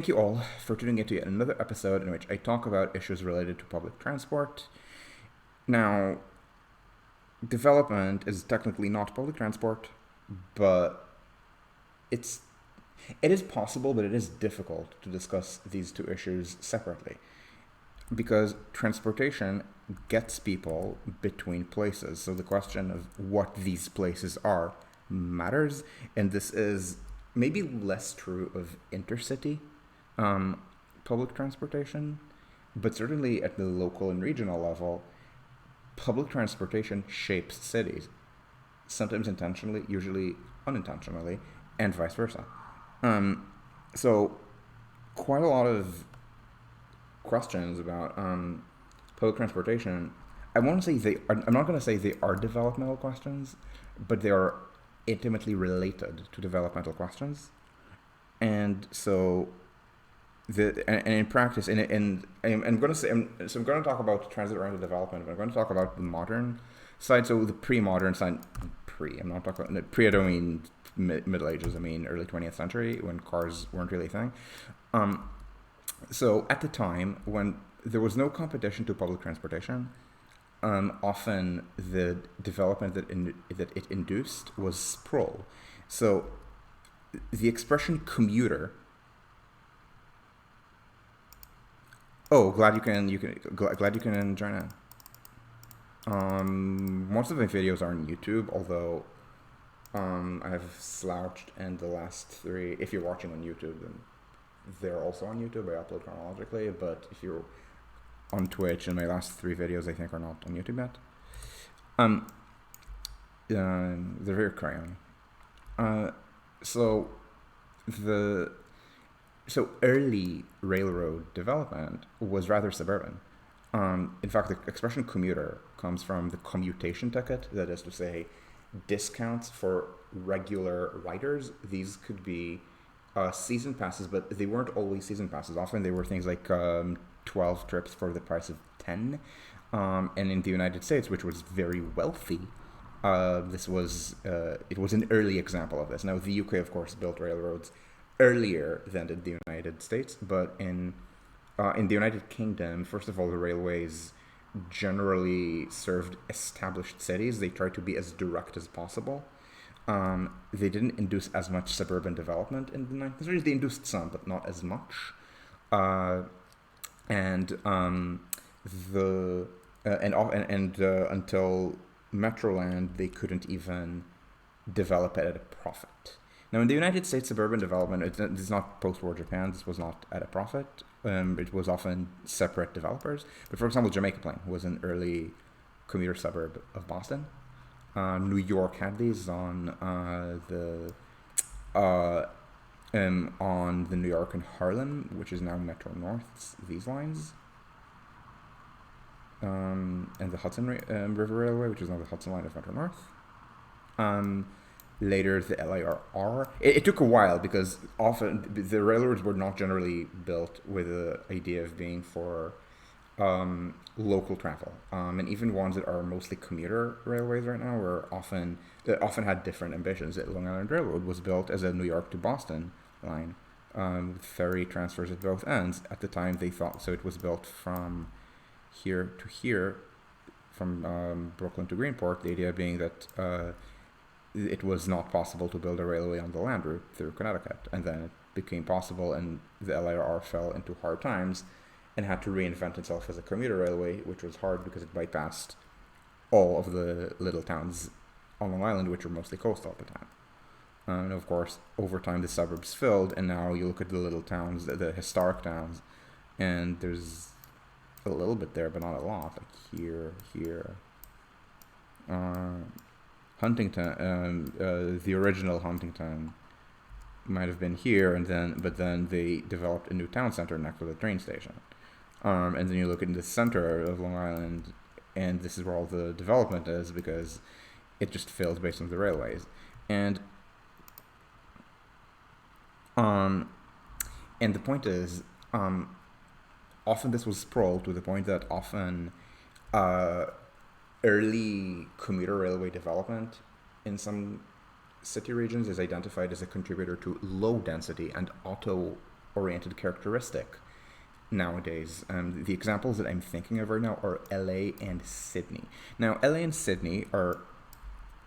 Thank you all for tuning into yet another episode in which I talk about issues related to public transport. Now, development is technically not public transport, but it's it is possible, but it is difficult to discuss these two issues separately because transportation gets people between places. So the question of what these places are matters, and this is maybe less true of intercity um, public transportation, but certainly at the local and regional level, public transportation shapes cities, sometimes intentionally, usually unintentionally, and vice versa. Um, so, quite a lot of questions about public transportation. I want to say they are. I'm not going to say they are developmental questions, but they are intimately related to developmental questions. And so and in practice, and I'm going to say, so I'm going to talk about transit-oriented development, but I'm going to talk about the modern side. So the pre-modern side, I'm not talking about pre. I don't mean Middle Ages. I mean early 20th century when cars weren't really a thing. Um, so at the time when there was no competition to public transportation, often the development that it induced was sprawl. So the expression commuter. Oh, glad you can join in. Most of my videos are on YouTube, although I have slouched in the last three. If you're watching on YouTube, then they're also on YouTube. I upload chronologically, but if you're on Twitch, and my last three videos I think are not on YouTube yet. Um, they're very crayon. So the early railroad development was rather suburban. In fact, the expression commuter comes from the commutation ticket, that is to say, discounts for regular riders. These could be season passes, but they weren't always season passes. Often they were things like 12 trips for the price of 10. And in the United States, which was very wealthy, it was an early example of this. Now, the UK, of course, built railroads earlier than the United States, but in the United Kingdom, first of all, the railways generally served established cities. They tried to be as direct as possible. They didn't induce as much suburban development in the 19th century. They induced some, but not as much. Uh, and the Until Metroland, they couldn't even develop it at a profit. Now, in the United States, suburban development, it's not post-war Japan. This was not at a profit. It was often separate developers. But for example, Jamaica Plain was an early commuter suburb of Boston. New York had these uh, on the New York and Harlem, which is now Metro North's these lines, and the River Railway, which is now the Hudson Line of Metro North. Later, the LIRR. It took a while because often the railroads were not generally built with the idea of being for local travel, and even ones that are mostly commuter railways right now often had different ambitions. The Long Island Railroad was built as a New York to Boston line, with ferry transfers at both ends. At the time, they thought so. It was built from here to here, from Brooklyn to Greenport. The idea being that it was not possible to build a railway on the land route through Connecticut, and then it became possible, and the LIRR fell into hard times and had to reinvent itself as a commuter railway, which was hard because it bypassed all of the little towns on Long Island, which were mostly coastal at the time. And of course, over time, the suburbs filled, and now you look at the little towns, the historic towns, and there's a little bit there, but not a lot. Like here. Huntington, the original Huntington might have been here, but then they developed a new town center next to the train station. And then you look in the center of Long Island, and this is where all the development is because it just failed based on the railways. And the point is, often this was sprawled to the point that often early commuter railway development in some city regions is identified as a contributor to low density and auto oriented characteristic nowadays. The examples that I'm thinking of right now are LA and Sydney. Now, LA and Sydney are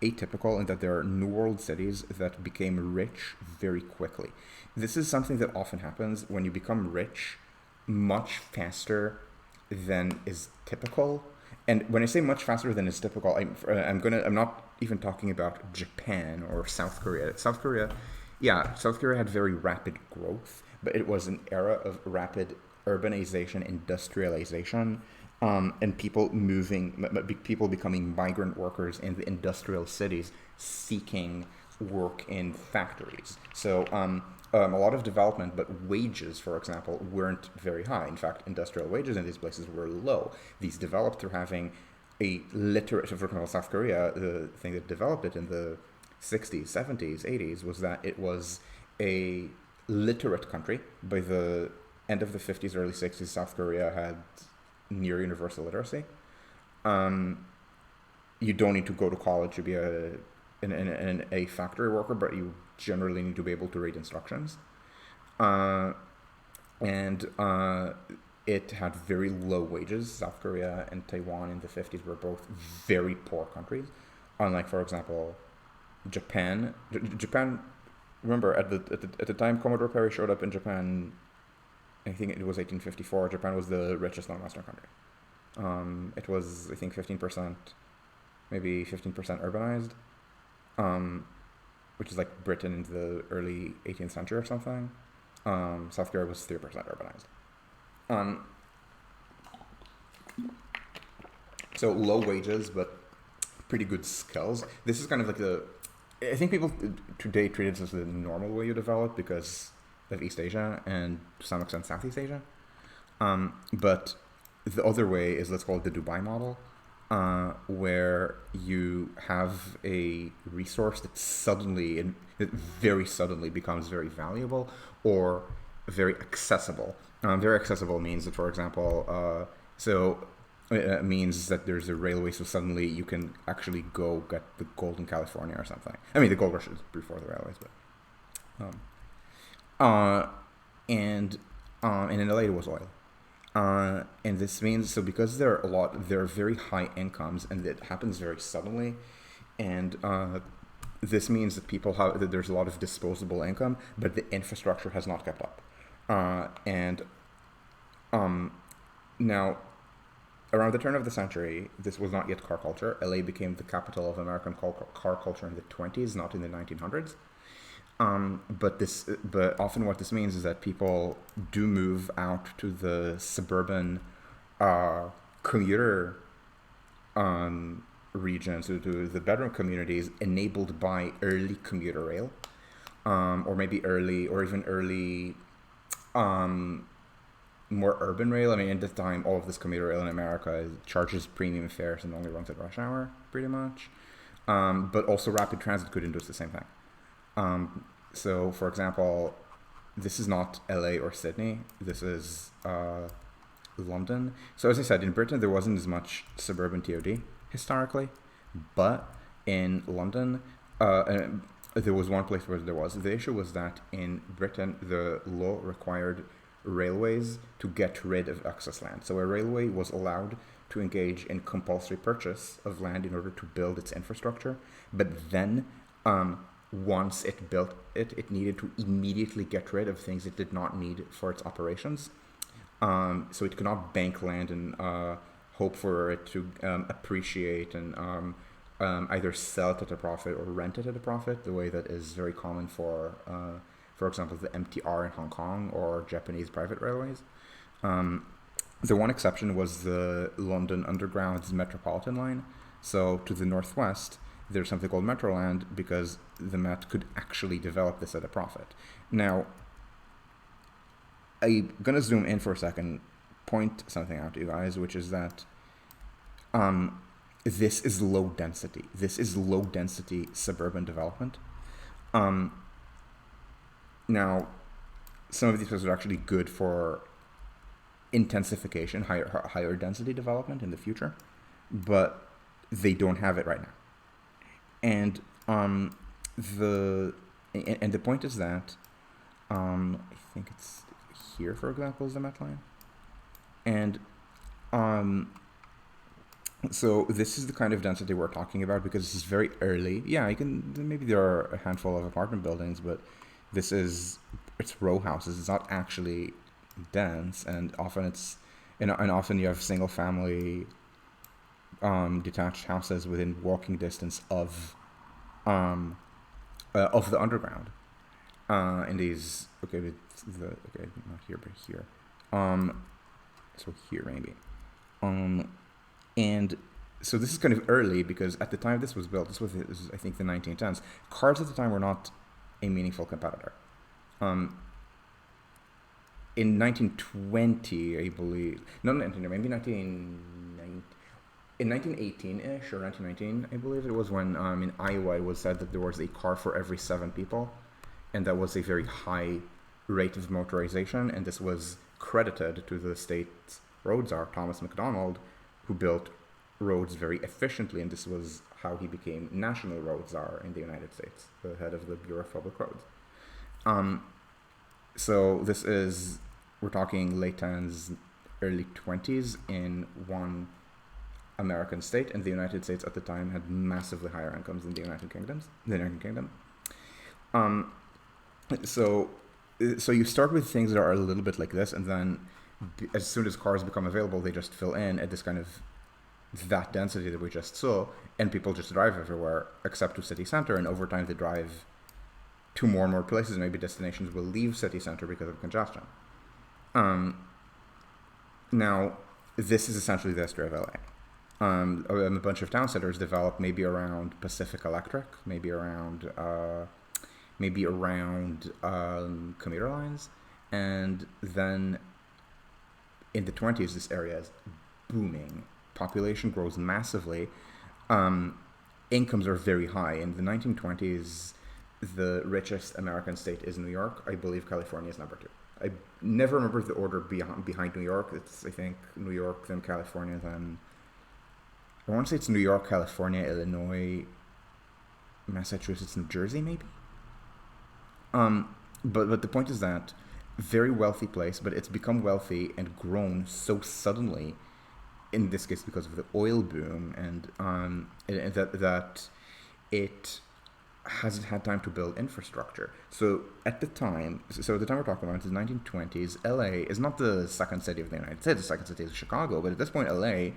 atypical in that there are New World cities that became rich very quickly. This is something that often happens when you become rich much faster than is typical. And when I say much faster than is typical, I'm not even talking about Japan or South Korea. South Korea had very rapid growth, but it was an era of rapid urbanization, industrialization, and people becoming migrant workers in the industrial cities, seeking work in factories. So a lot of development, but wages, for example, weren't very high. In fact, industrial wages in these places were low. These developed through having a literate, for example, South Korea, the thing that developed it in the 60s, 70s, 80s was that it was a literate country. By the end of the 50s, early 60s, South Korea had near universal literacy. You don't need to go to college to be a factory worker, but you generally need to be able to read instructions. And it had very low wages. South Korea and Taiwan in the 50s were both very poor countries. Unlike, for example, Japan. Japan, remember, at the time Commodore Perry showed up in Japan, I think it was 1854, Japan was the richest non-Western country. It was, I think, 15%, maybe 15% urbanized, which is like Britain in the early 18th century or something. South Korea was 3% urbanized. So low wages, but pretty good skills. This is kind of like I think people today treat it as the normal way you develop because of East Asia and to some extent Southeast Asia. But the other way is, let's call it the Dubai model, where you have a resource that very suddenly becomes very valuable or very accessible. Very accessible means that, for example, it means that there's a railway, so suddenly you can actually go get the gold in California or something. I mean, the gold rush is before the railways, but and in LA it was oil. And this means, so because there are very high incomes and it happens very suddenly, and this means that there's a lot of disposable income, but the infrastructure has not kept up. Now, around the turn of the century, this was not yet car culture. LA became the capital of American car culture in the 20s, not in the 1900s. But often what this means is that people do move out to the suburban commuter regions, to the bedroom communities enabled by early commuter rail, or maybe early more urban rail. I mean, at this time, all of this commuter rail in America charges premium fares and only runs at rush hour, pretty much. But also rapid transit couldn't do the same thing. So, for example, this is not LA or Sydney. This is London. So, as I said, in Britain, there wasn't as much suburban TOD historically. But in London, there was one place where there was. The issue was that in Britain, the law required railways to get rid of excess land. So a railway was allowed to engage in compulsory purchase of land in order to build its infrastructure. But then once it built it, it needed to immediately get rid of things it did not need for its operations. So it could not bank land and hope for it to appreciate and either sell it at a profit or rent it at a profit, the way that is very common for example, the MTR in Hong Kong or Japanese private railways. The one exception was the London Underground's Metropolitan line. So to the northwest, there's something called Metroland because the Met could actually develop this at a profit. Now, I'm going to zoom in for a second, point something out to you guys, which is that this is low density. This is low density suburban development. Now, some of these places are actually good for intensification, higher density development in the future, but they don't have it right now. And the point is that I think it's here, for example, is the Met Line. And um, so this is the kind of density we're talking about because this is very early. Yeah, you can maybe there are a handful of apartment buildings, but it's row houses. It's not actually dense, and often and often you have single family detached houses within walking distance of the underground. In these not here but here, so here maybe, um, and so this is kind of early because at the time this was built, this was I think the 1910s. Cars at the time were not a meaningful competitor. Um, in 1920, I believe, no, 19, maybe 1919, in 1918-ish or 1919, I believe it was when in Iowa it was said that there was a car for every 7 people, and that was a very high rate of motorization, and this was credited to the state's road czar, Thomas McDonald, who built roads very efficiently, and this was how he became national road czar in the United States, the head of the Bureau of Public Roads. So we're talking late 10s, early 20s in one American state, and the United States at the time had massively higher incomes than the United Kingdom. So you start with things that are a little bit like this, and then as soon as cars become available, they just fill in at this kind of that density that we just saw, and people just drive everywhere except to city center, and over time they drive to more and more places, and maybe destinations will leave city center because of congestion. Now, this is essentially the history of LA. A bunch of town centers developed maybe around Pacific Electric, maybe around commuter lines, and then in the 20s, this area is booming. Population grows massively. Incomes are very high. In the 1920s, the richest American state is New York. I believe California is number 2. I never remember the order behind New York. It's, I think, New York, then California, then I want to say it's New York, California, Illinois, Massachusetts, New Jersey, maybe. But the point is that very wealthy place, but it's become wealthy and grown so suddenly, in this case because of the oil boom, and that it hasn't had time to build infrastructure. So at the time we're talking about is 1920s. LA is not the second city of the United States. The second city is Chicago, but at this point, LA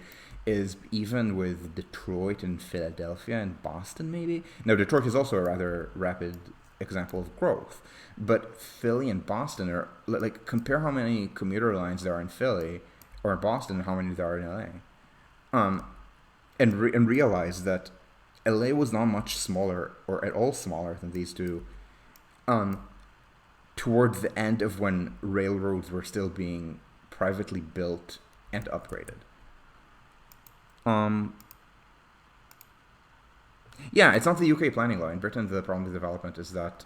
is even with Detroit and Philadelphia and Boston, maybe. Now, Detroit is also a rather rapid example of growth, but Philly and Boston are like, compare how many commuter lines there are in Philly or in Boston and how many there are in LA, and realize that LA was not much smaller or at all smaller than these two towards the end of when railroads were still being privately built and upgraded. Yeah, it's not the UK planning law. In Britain, the problem with development is that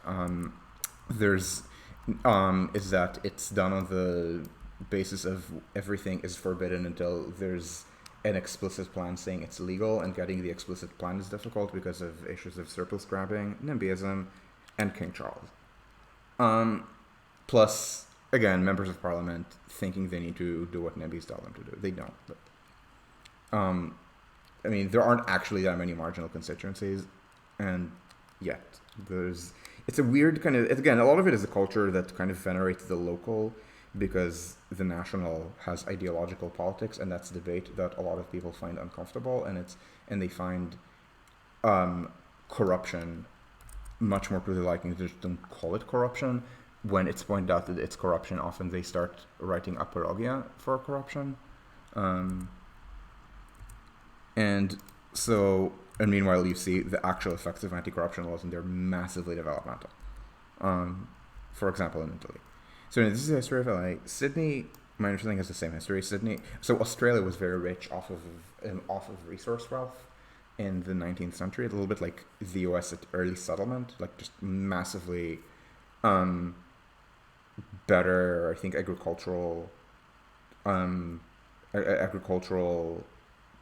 it's done on the basis of everything is forbidden until there's an explicit plan saying it's legal, and getting the explicit plan is difficult because of issues of surplus grabbing, NIMBYism, and King Charles. Plus, again, members of parliament thinking they need to do what NIMBYs tell them to do. They don't. But, I mean, there aren't actually that many marginal constituencies, and yet it's a weird kind of, again, a lot of it is a culture that kind of venerates the local because the national has ideological politics, and that's a debate that a lot of people find uncomfortable, and they find corruption much more to their liking. They just don't call it corruption. When it's pointed out that it's corruption, often they start writing apologia for corruption. And meanwhile, you see the actual effects of anti-corruption laws, and they're massively developmental. For example, in Italy. So this is the history of LA. Sydney, my understanding, has the same history. So Australia was very rich off of resource wealth in the 19th century, a little bit like the US at early settlement, like just massively better, I think, agricultural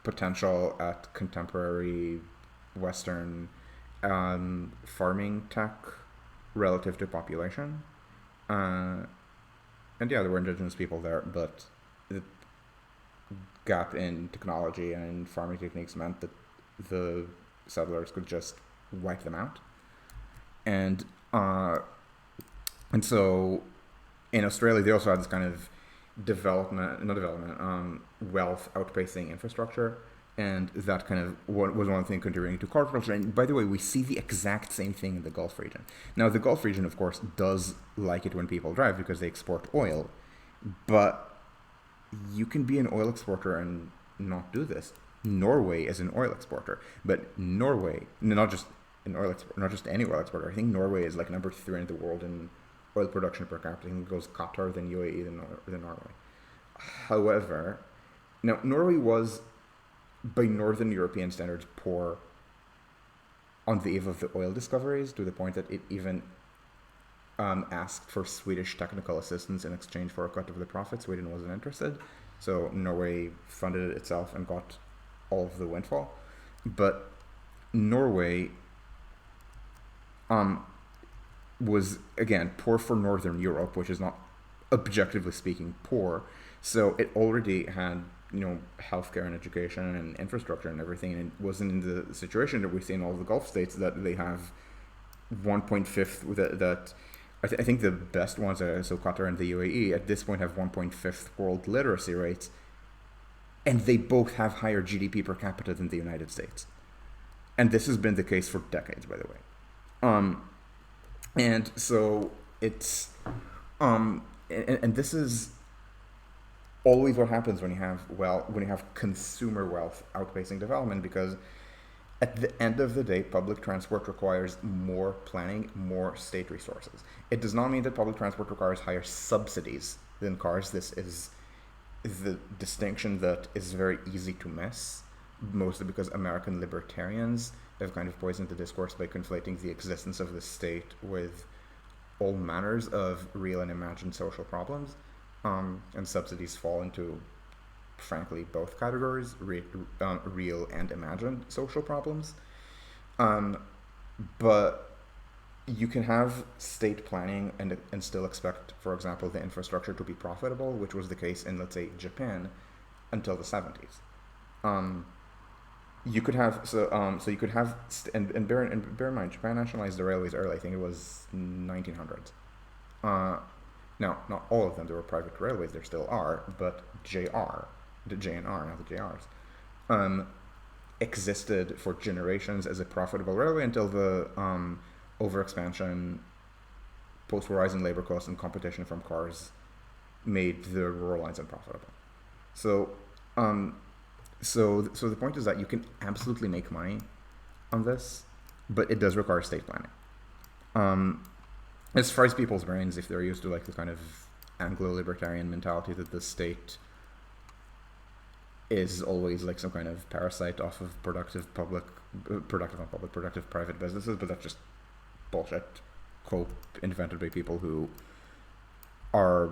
potential at contemporary Western farming tech relative to population. And yeah, there were indigenous people there, but the gap in technology and farming techniques meant that the settlers could just wipe them out. And uh, and so in Australia, they also had this kind of wealth outpacing infrastructure. And that kind of was one thing contributing to car culture. And by the way, we see the exact same thing in the Gulf region. Now, the Gulf region, of course, does like it when people drive because they export oil. But you can be an oil exporter and not do this. Norway is an oil exporter, but Norway, not just any oil exporter. I think Norway is like number 3 in the world in oil production per capita. I think it goes Qatar, then UAE, then Norway. However, now Norway was, by Northern European standards, poor on the eve of the oil discoveries, to the point that it even asked for Swedish technical assistance in exchange for a cut of the profit. Sweden wasn't interested, so Norway funded it itself and got all of the windfall. But Norway was, again, poor for Northern Europe, which is not, objectively speaking, poor. So it already had, healthcare and education and infrastructure and everything, and it wasn't in the situation that we see in all the Gulf states that they have 1.5 that I think the best ones are so Qatar and the UAE at this point have 1.5 world literacy rates, and they both have higher GDP per capita than the United States. And this has been the case for decades, by the way. And so it's and this is always what happens when you have consumer wealth outpacing development, because at the end of the day, public transport requires more planning, more state resources. It does not mean that public transport requires higher subsidies than cars. This is the distinction that is very easy to miss, mostly because American libertarians have kind of poisoned the discourse by conflating the existence of the state with all manners of real and imagined social problems. And subsidies fall into, frankly, both categories, real and imagined social problems. But you can have state planning and still expect, for example, the infrastructure to be profitable, which was the case in, let's say, Japan until the 70s. You could have and bear in mind, Japan nationalized the railways early. I think it was 1900s. Now, not all of them. There were private railways. There still are, but the JNR, not the JRs, existed for generations as a profitable railway until the overexpansion, post-rising labor costs, and competition from cars made the rural lines unprofitable. So the point is that you can absolutely make money on this, but it does require state planning. As far as people's brains, if they're used to like the kind of Anglo-libertarian mentality that the state is always like some kind of parasite off of productive private businesses, but that's just bullshit cope invented by people who are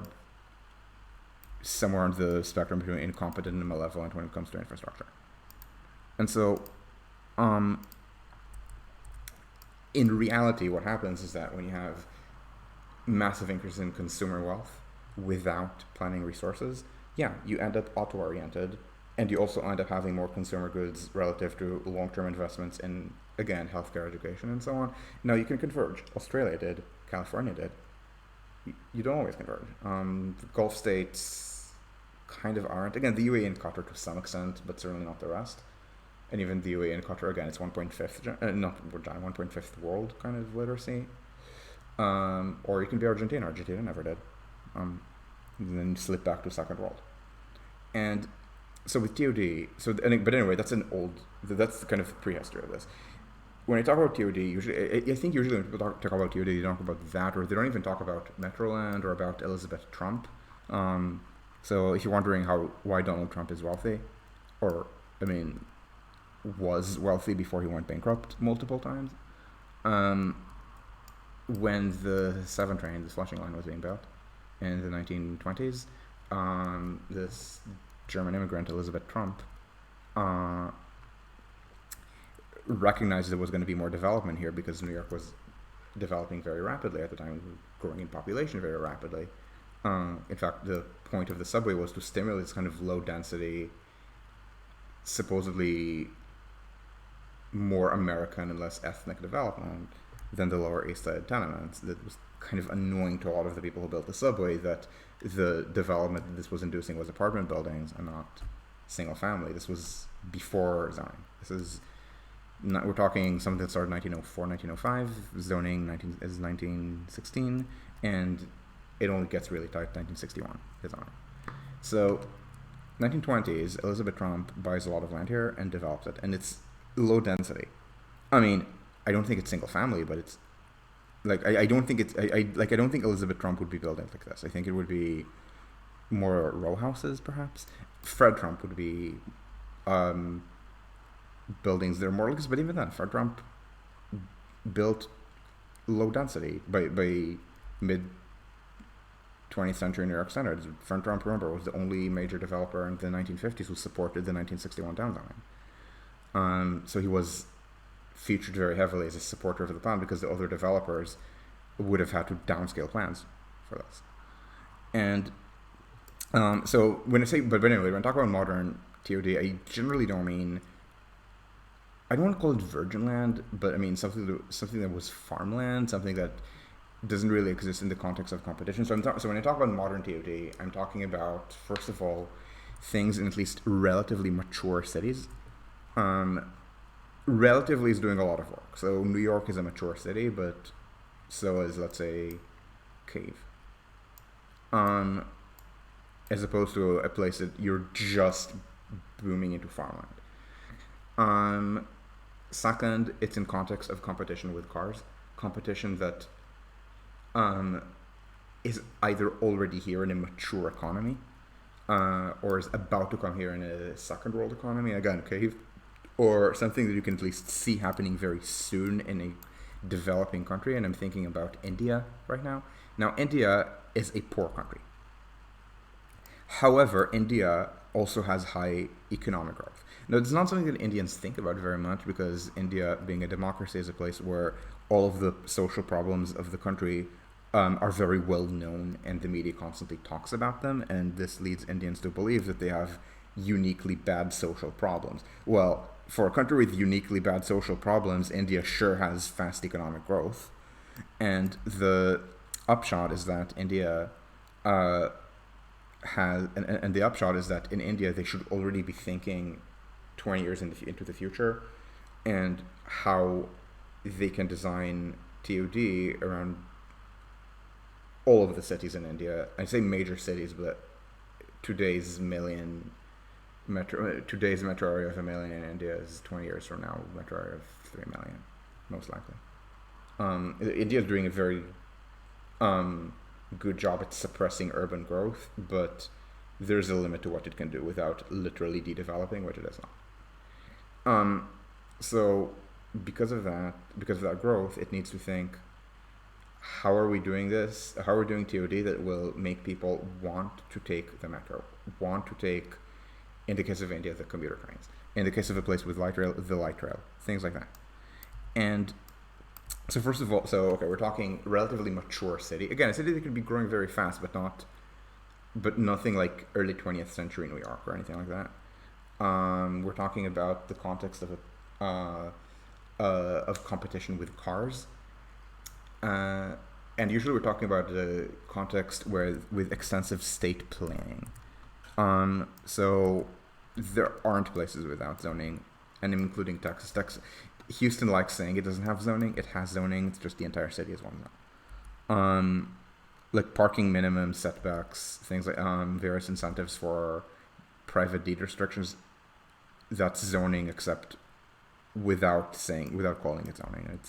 somewhere on the spectrum between incompetent and malevolent when it comes to infrastructure. And so, in reality, what happens is that when you have massive increase in consumer wealth without planning resources, you end up auto-oriented, and you also end up having more consumer goods relative to long-term investments in, again, healthcare, education, and so on. Now, you can converge. Australia did. California did. You don't always converge. The Gulf states kind of aren't. Again, the UAE and Qatar to some extent, but certainly not the rest. And even the UAE and Qatar, again, it's 1.5th world kind of literacy. Or you can be Argentina. Argentina never did. And then slip back to second world. And so with TOD, but anyway, that's the kind of prehistory of this. When I talk about TOD, I think usually when people talk about TOD, they don't talk about that, or they don't even talk about Metroland or about Elizabeth Trump. So if you're wondering why Donald Trump is wealthy, was wealthy before he went bankrupt multiple times, when the 7 train, the Flushing line, was being built in the 1920s, this German immigrant, Elizabeth Trump, recognized there was going to be more development here because New York was developing very rapidly at the time, growing in population very rapidly. In fact, the point of the subway was to stimulate this kind of low density, supposedly more American and less ethnic development than the Lower East Side tenements. That was kind of annoying to a lot of the people who built the subway, that the development that this was inducing was apartment buildings and not single family. This was before zoning. This is not, we're talking something that started 1904, 1905. Zoning is 1916, and it only gets really tight 1961 is zoning. So 1920s, Elizabeth Trump buys a lot of land here and develops it, and it's low density. I mean, I don't think it's single family, but it's like I don't think it's I don't think Elizabeth Trump would be building like this. I think it would be more row houses, perhaps. Fred Trump would be buildings that are more like this, but even then, Fred Trump built low density by mid 20th century New York standards. Fred Trump, remember, was the only major developer in the 1950s who supported the 1961 downzoning. So he was featured very heavily as a supporter of the plan because the other developers would have had to downscale plans for this. And so when I say, but anyway, when I talk about modern TOD, I generally don't mean, I don't want to call it virgin land, but I mean something that was farmland, something that doesn't really exist in the context of competition. So when I talk about modern TOD, I'm talking about, first of all, things in at least relatively mature cities. Relatively is doing a lot of work. So New York is a mature city, but so is, let's say, Cave. As opposed to a place that you're just booming into farmland. Second, it's in context of competition with cars. Competition that is either already here in a mature economy, or is about to come here in a second world economy, again, Cave, or something that you can at least see happening very soon in a developing country. And I'm thinking about India right now. Now, India is a poor country. However, India also has high economic growth. Now, it's not something that Indians think about very much, because India, being a democracy, is a place where all of the social problems of the country are very well known, and the media constantly talks about them, and this leads Indians to believe that they have uniquely bad social problems. Well, for a country with uniquely bad social problems, India sure has fast economic growth, and the upshot is that India and the upshot is that in India they should already be thinking 20 years into the future, and how they can design TOD around all of the cities in India. I say major cities, but today's metro area of 1 million in India is 20 years from now metro area of 3 million, most likely. India is doing a very good job at suppressing urban growth, but there's a limit to what it can do without literally de-developing, which it is not. So because of that growth, it needs to think, how are we doing this? How are we doing TOD that will make people want to take the metro, want to take, in the case of India, the commuter trains, in the case of a place with light rail, the light rail, things like that. And so first of all, we're talking relatively mature city. Again, a city that could be growing very fast, but nothing like early 20th century New York or anything like that. We're talking about the context of competition with cars. And usually we're talking about the context with extensive state planning. So there aren't places without zoning, and including Texas. Houston likes saying it doesn't have zoning. It has zoning. It's just the entire city is one zone. Like parking minimum setbacks, things like various incentives for private deed restrictions. That's zoning, except without calling it zoning.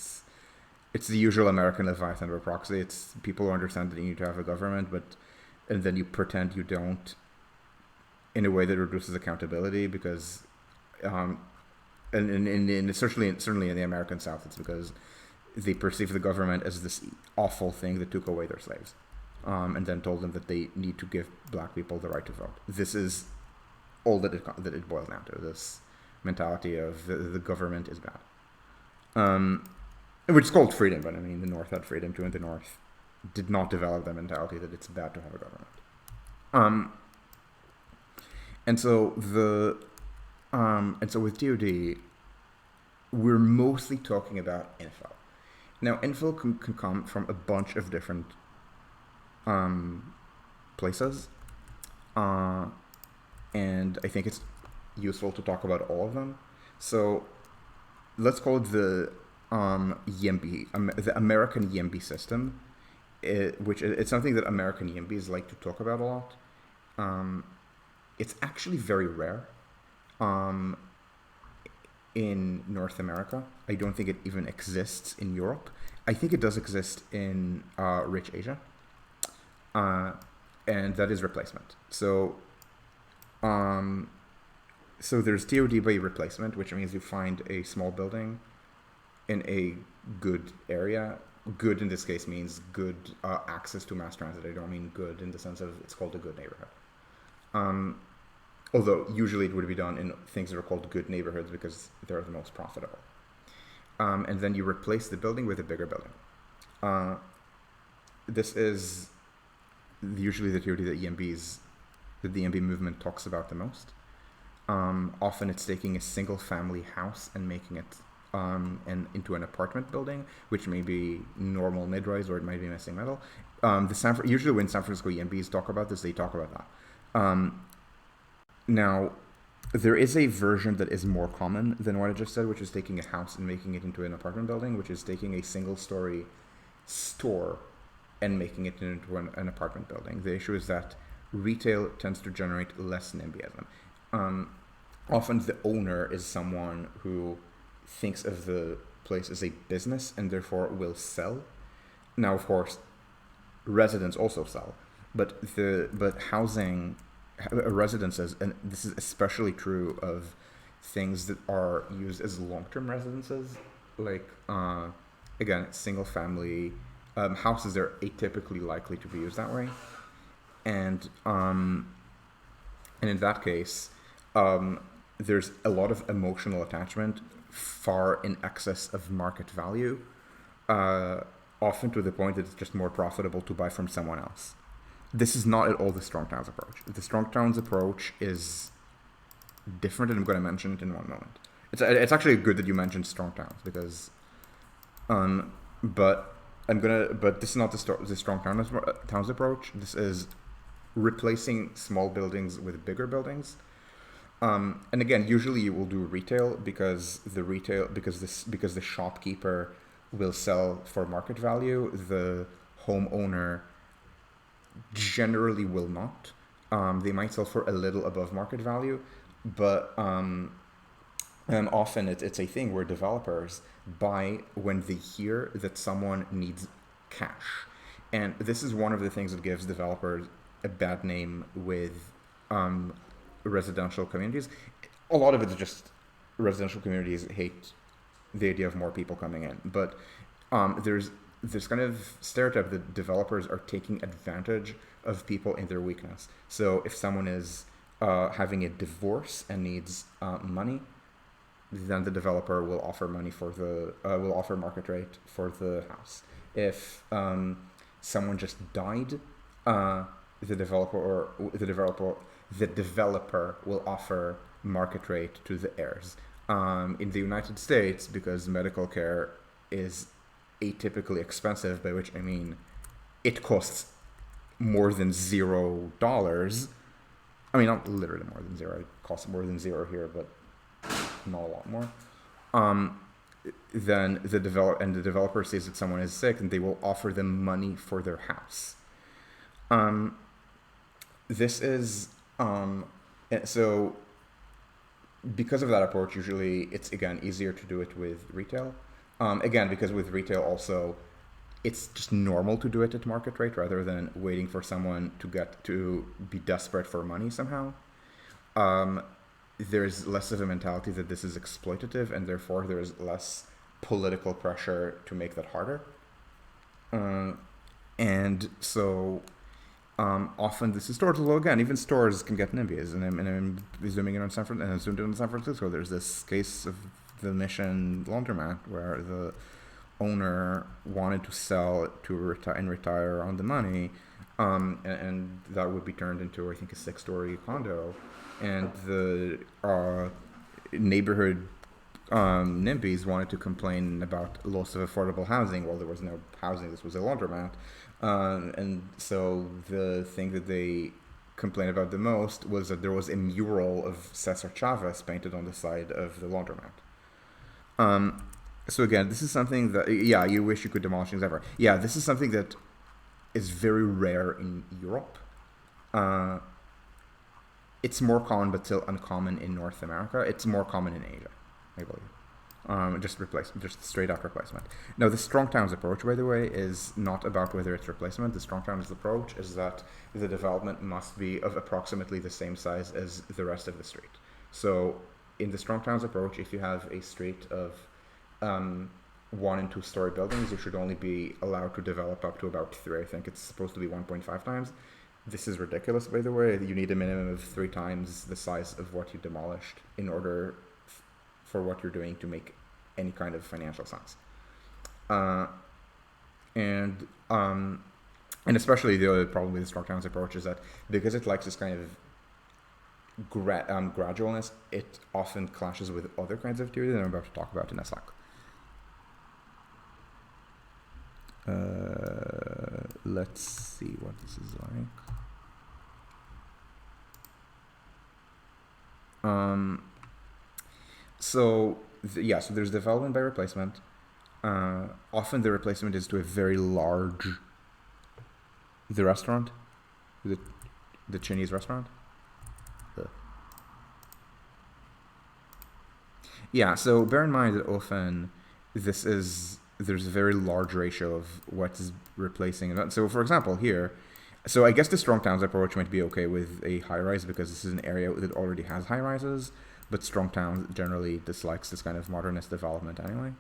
It's the usual American Leviathan by proxy. It's people who understand that you need to have a government, and then you pretend you don't, in a way that reduces accountability, because and certainly in the American South, it's because they perceive the government as this awful thing that took away their slaves, and then told them that they need to give black people the right to vote. This is all that it boils down to, this mentality of the government is bad. Which is called freedom, but I mean, the North had freedom too, in the North did not develop that mentality that it's bad to have a government. Um, and so with DoD, we're mostly talking about infill. Now, infill can come from a bunch of different places, and I think it's useful to talk about all of them. So let's call it the YIMBY, the American YIMBY system, which it's something that American YIMBYs like to talk about a lot. It's actually very rare in North America. I don't think it even exists in Europe. I think it does exist in rich Asia, and that is replacement. So there's TOD by replacement, which means you find a small building in a good area. Good in this case means good access to mass transit. I don't mean good in the sense of it's called a good neighborhood. Although usually it would be done in things that are called good neighborhoods because they're the most profitable. And then you replace the building with a bigger building. This is usually the theory that the EMB movement talks about the most. Often it's taking a single family house and making it into an apartment building, which may be normal mid-rise or it might be missing metal. Usually when San Francisco EMBs talk about this, they talk about that. Now, there is a version that is more common than what I just said, which is taking a house and making it into an apartment building, which is taking a single-story store and making it into an apartment building. The issue is that retail tends to generate less NIMBYism. Often the owner is someone who thinks of the place as a business and therefore will sell. Now, of course, residents also sell, but housing residences, and this is especially true of things that are used as long-term residences, like again, single-family houses are atypically likely to be used that way, and in that case, there's a lot of emotional attachment, far in excess of market value, often to the point that it's just more profitable to buy from someone else. This is not at all the Strong Towns approach. The Strong Towns approach is different, and I'm going to mention it in one moment. It's actually good that you mentioned Strong Towns because, but this is not the Strong Towns approach. This is replacing small buildings with bigger buildings. And again, usually you will do retail because the shopkeeper will sell for market value. The homeowner generally will not. They might sell for a little above market value, but often it's a thing where developers buy when they hear that someone needs cash. And this is one of the things that gives developers a bad name with residential communities. A lot of it is just residential communities hate the idea of more people coming in, but there's this kind of stereotype that developers are taking advantage of people in their weakness. So if someone is having a divorce and needs money, then the developer will offer money will offer market rate for the house. If someone just died, the developer will offer market rate to the heirs. In the United States, because medical care is atypically expensive, by which I mean it costs more than $0. I mean, not literally more than zero. It costs more than zero here, but not a lot more. Then the developer says that someone is sick, and they will offer them money for their house. This is so because of that approach, usually it's again easier to do it with retail. Again, because with retail also, it's just normal to do it at market rate rather than waiting for someone to be desperate for money somehow. There's less of a mentality that this is exploitative, and therefore there's less political pressure to make that harder. And so often this is stores, although again, even stores can get NIMBYs, and I'm zooming in on San Francisco. There's this case of the Mission laundromat where owner wanted to sell it to retire on the money, and that would be turned into, I think, a 6-story condo, and the neighborhood NIMBYs wanted to complain about loss of affordable housing. Well, there was no housing. This was a laundromat, and so the thing that they complained about the most was that there was a mural of Cesar Chavez painted on the side of the laundromat. So again, this is something that, yeah, you wish you could demolish things ever. Yeah, this is something that is very rare in Europe. It's more common, but still uncommon in North America. It's more common in Asia, I believe. Just straight up replacement. Now, the strong towns approach, by the way, is not about whether it's replacement. The strong towns approach is that the development must be of approximately the same size as the rest of the street. So, in the strong towns approach, if you have a street of 1 and 2 story buildings, you should only be allowed to develop up to about 3. I think it's supposed to be 1.5 times. This is ridiculous, by the way. You need a minimum of 3 times the size of what you demolished in order for what you're doing to make any kind of financial sense. And especially the other problem with the strong towns approach is that because it likes this kind of gradualness, it often clashes with other kinds of theory that I'm about to talk about in a sec. Let's see what this is like. So there's development by replacement. Often the replacement is to a very large, the restaurant, the Chinese restaurant. Yeah, so bear in mind that often there's a very large ratio of what is replacing. So for example, here, so I guess the strong towns approach might be okay with a high rise because this is an area that already has high rises, but strong towns generally dislikes this kind of modernist development anyway.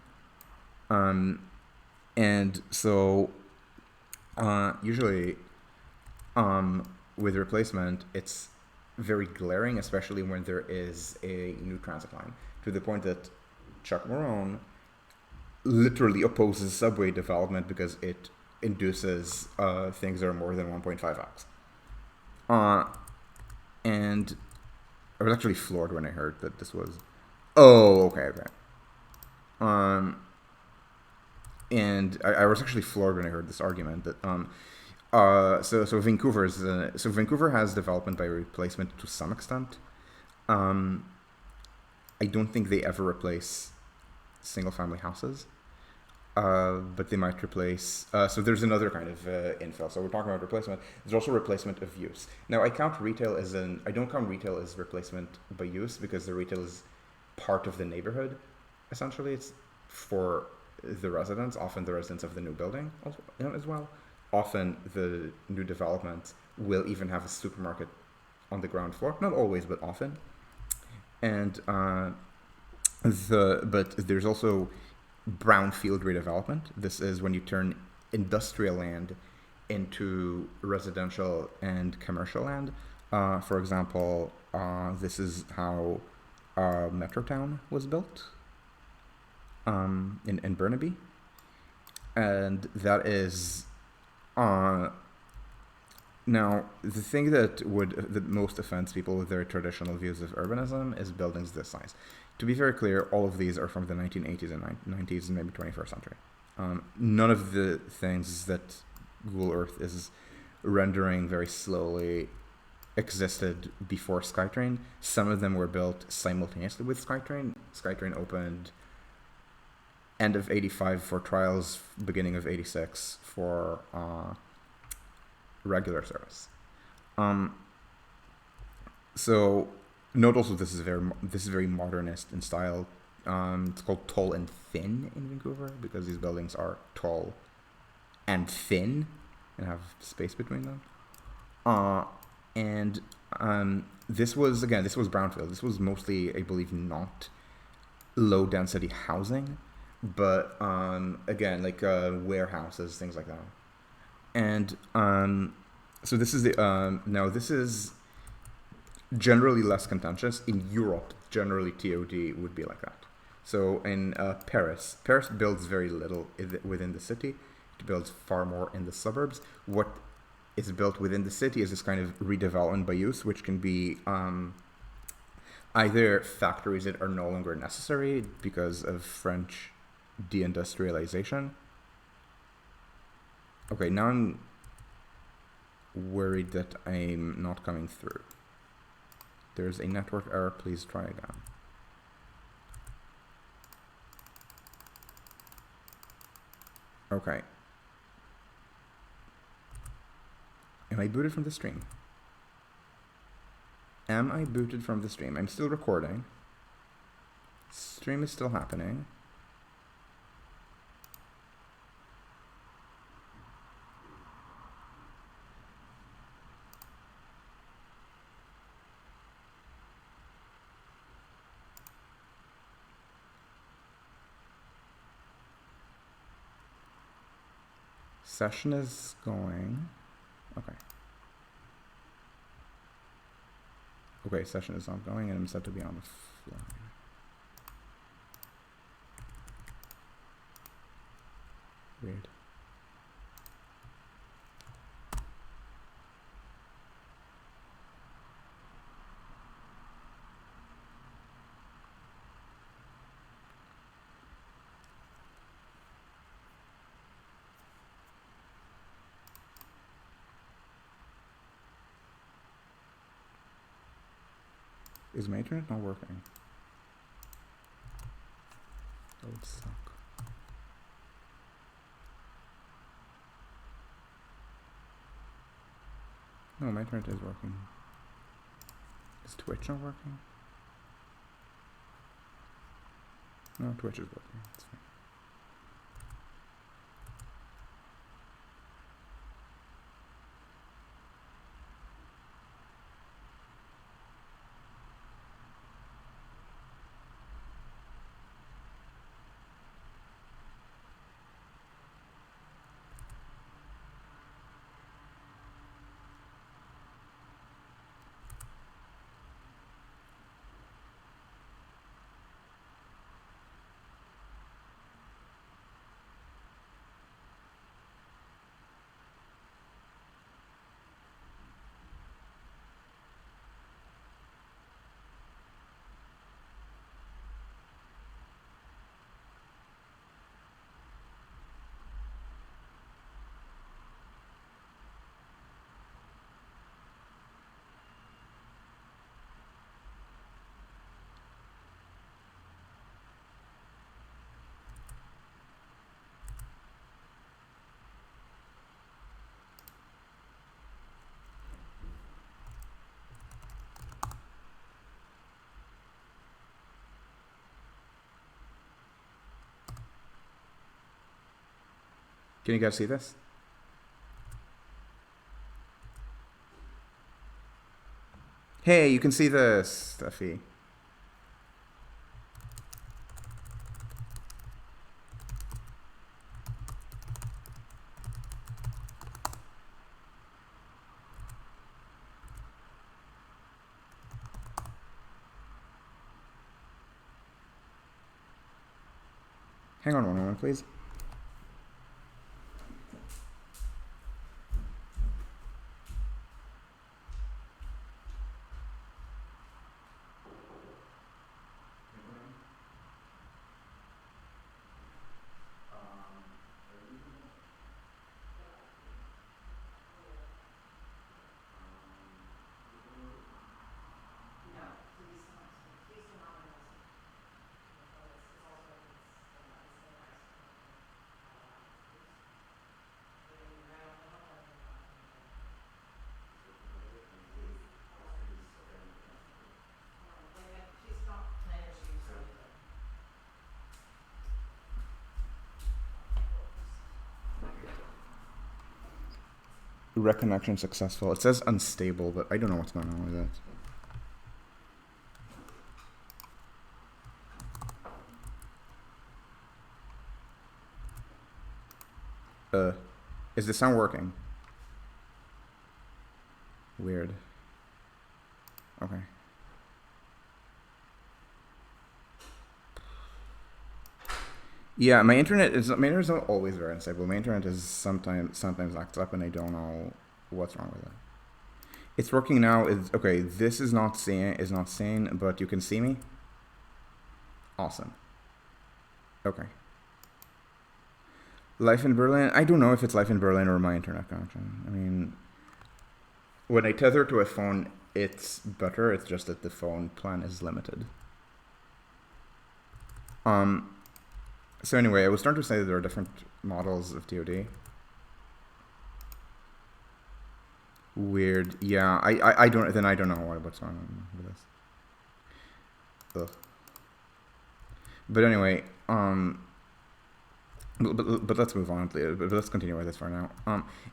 And so usually with replacement, it's very glaring, especially when there is a new transit line, to the point that Chuck Morone literally opposes subway development because it induces things that are more than 1.5x. And I was actually floored when I heard that this was... Oh, okay. And I was actually floored when I heard this argument that... So Vancouver has development by replacement to some extent. I don't think they ever replace single-family houses, but they might replace. So there's another kind of infill. So we're talking about replacement. There's also replacement of use. Now I count retail as I don't count retail as replacement by use because the retail is part of the neighborhood. Essentially, it's for the residents, often the residents of the new building as well. Often the new development will even have a supermarket on the ground floor. Not always, but often. And but there's also brownfield redevelopment. This is when you turn industrial land into residential and commercial land. For example, this is how Metrotown was built in Burnaby, and that is now the thing that most offends people with their traditional views of urbanism is buildings this size. To be very clear, all of these are from the 1980s and 90s and maybe 21st century. None of the things that Google Earth is rendering very slowly existed before SkyTrain. Some of them were built simultaneously with SkyTrain. SkyTrain opened end of 85 for trials, beginning of 86 for regular service. So note also this is very modernist in style. It's called tall and thin in Vancouver because these buildings are tall and thin and have space between them. And this was brownfield. This was mostly, I believe, not low density housing, but again, like warehouses, things like that. And so this is the now this is generally less contentious. In Europe, generally TOD would be like that. So in Paris builds very little within the city. It builds far more in the suburbs. What is built within the city is this kind of redevelopment by use, which can be either factories that are no longer necessary because of French deindustrialization. Okay, now I'm worried that I'm not coming through. There's a network error. Please try again. Okay. Am I booted from the stream? Am I booted from the stream? I'm still recording. Stream is still happening. Session is going. Okay. Okay, session is not going and I'm set to be on the fly. Weird. Is my internet not working? That would suck. No, my internet is working. Is Twitch not working? No, Twitch is working. It's fine. Can you guys see this? Hey, you can see this, Steffi. Hang on one moment, please. Reconnection successful. It says unstable, but I don't know what's going on with it. Is the sound working? Weird. Okay. Yeah, my internet's not always very unstable. My internet is sometimes acts up, and I don't know what's wrong with it. It's working now. It's okay. This is not sane, but you can see me. Awesome. Okay. Life in Berlin. I don't know if it's life in Berlin or my internet connection. I mean, when I tether to a phone, it's better. It's just that the phone plan is limited. Um. So anyway, I was starting to say that there are different models of TOD. Weird. Yeah. I don't. Then I don't know what's going on with this. Ugh. But anyway. But let's move on. But let's continue with this for now.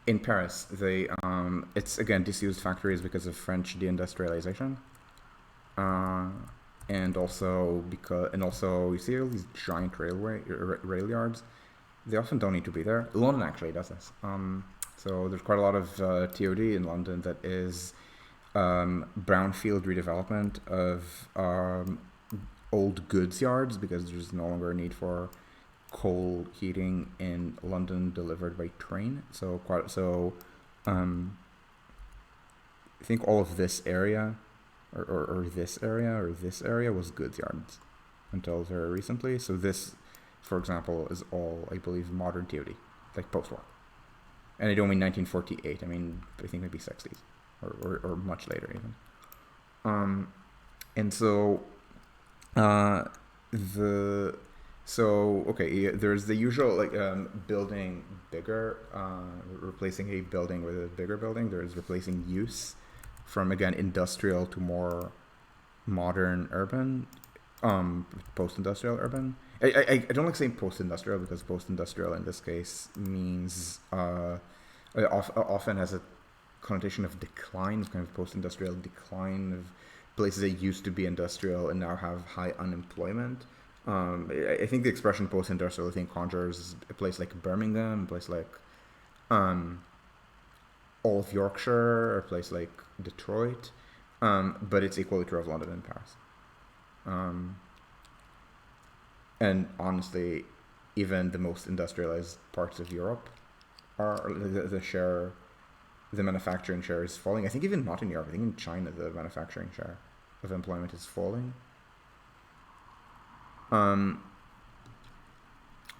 In Paris, it's again disused factories because of French deindustrialization, uh, and also you see all these giant rail yards. They often don't need to be there. London actually does this. So there's quite a lot of TOD in London that is brownfield redevelopment of old goods yards because there's no longer a need for coal heating in London delivered by train. Um, I think all of this area, or this area was goods yards until very recently. So this, for example, is all I believe modern TOD, like post-war. And I don't mean 1948. I mean I think maybe 60s or much later even. And so the okay, yeah, there's the usual like building bigger, replacing a building with a bigger building. There's replacing use from again industrial to more modern urban, post-industrial urban. I don't like saying post-industrial because post-industrial in this case means often has a connotation of decline, kind of post-industrial decline of places that used to be industrial and now have high unemployment. I think the expression post-industrial, I think, conjures a place like Birmingham, a place like all of Yorkshire, or a place like Detroit, but it's equally true of London and Paris. And honestly, even the most industrialized parts of Europe are the manufacturing share is falling. I think even not in Europe. I think in China the manufacturing share of employment is falling.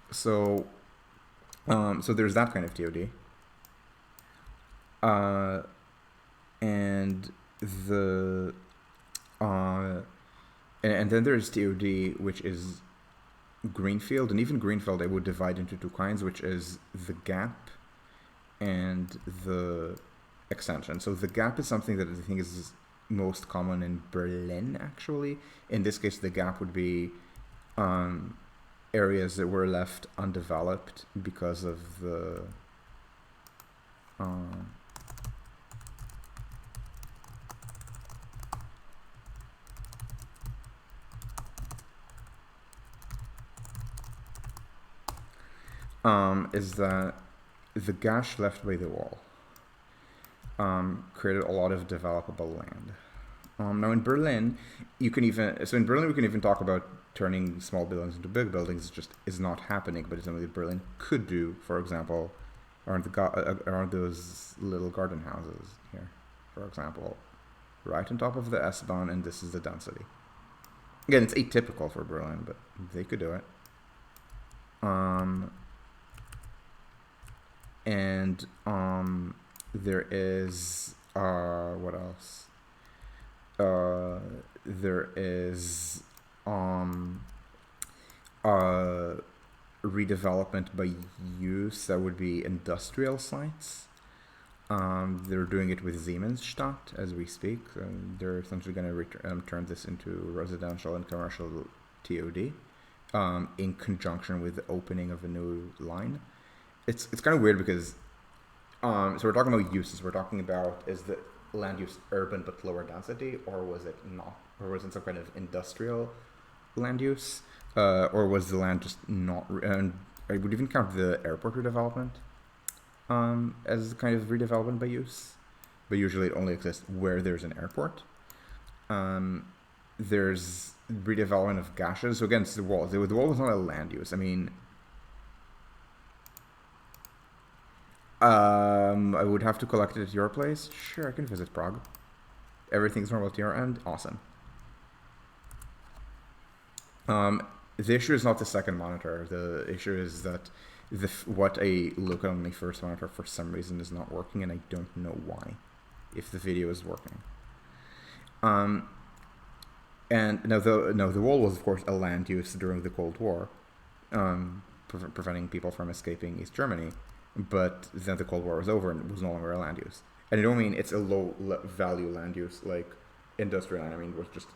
So there's that kind of TOD. And the and then there's TOD, which is greenfield, and even greenfield I would divide into two kinds, which is the gap and the extension. So the gap is something that I think is most common in Berlin, actually. In this case, the gap would be areas that were left undeveloped because of the is that the gash left by the wall created a lot of developable land. Now in Berlin, we can even talk about turning small buildings into big buildings. It just is not happening, but it's something that Berlin could do. For example, around those little garden houses here, for example, right on top of the S-Bahn, and this is the density. Again, it's atypical for Berlin, but they could do it. And there is what else? There is redevelopment by use. That would be industrial sites. They're doing it with Siemensstadt as we speak. They're essentially going to turn this into residential and commercial TOD in conjunction with the opening of a new line. It's kind of weird because so we're talking about uses. We're talking about, is the land use urban but lower density, or was it not, or was it some kind of industrial land use, or was the land just not? And I would even count the airport redevelopment as kind of redevelopment by use, but usually it only exists where there's an airport. There's redevelopment of gashes. So again, it's the wall. The wall was not a land use. I mean, I would have to collect it at your place. Sure, I can visit Prague. Everything's normal at your end. Awesome. The issue is not the second monitor. The issue is that what I look on my first monitor for some reason is not working, and I don't know why. If the video is working. And now the wall was of course a land use during the Cold War, preventing people from escaping East Germany. But then the Cold War was over and it was no longer a land use. And I don't mean it's a low value land use like industrial land. I mean it was just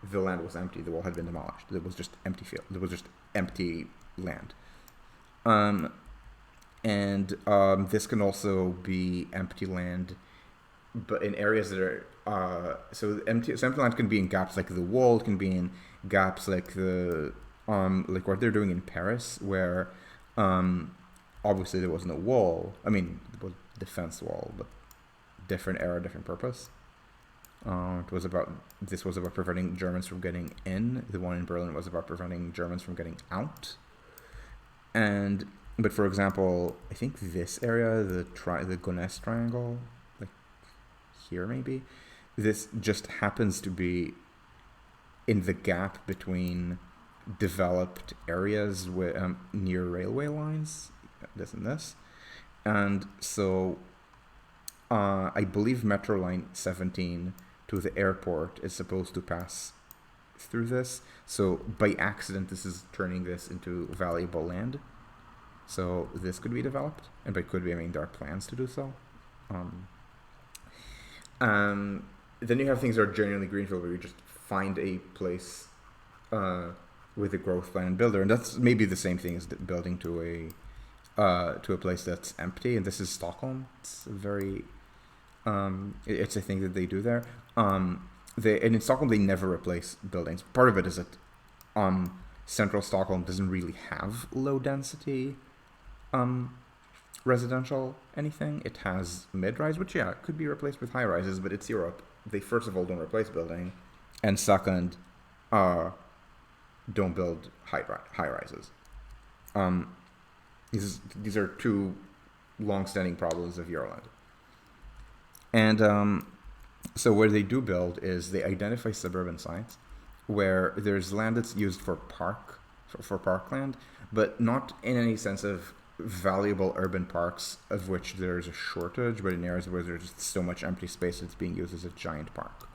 the land was empty. The wall had been demolished. It was just empty field. It was just empty land. This can also be empty land, but in areas that are so empty land can be in gaps like the wall. It can be in gaps like the like what they're doing in Paris, where obviously there was no wall. I mean, it was defense wall, but different era, different purpose. This was about preventing Germans from getting in. The one in Berlin was about preventing Germans from getting out. But for example, I think this area, the Gonesse triangle, like here maybe, this just happens to be in the gap between developed areas with near railway lines, this and this, and so I believe Metro Line 17 to the airport is supposed to pass through this. So by accident, this is turning this into valuable land. So this could be developed, and by could be I mean there are plans to do so. Then you have things that are genuinely greenfield, where you just find a place with a growth plan and builder, and that's maybe the same thing as building to a place that's empty. And this is Stockholm. It's a very it's a thing that they do there. And in Stockholm they never replace buildings. Part of it is that central Stockholm doesn't really have low density residential anything. It has mid-rise, which could be replaced with high-rises, but it's Europe. They first of all don't replace building, and second, don't build high-rises. These are two long-standing problems of Euroland. And so where they do build is they identify suburban sites where there's land that's used for parkland, but not in any sense of valuable urban parks of which there's a shortage, but in areas where there's just so much empty space it's being used as a giant park.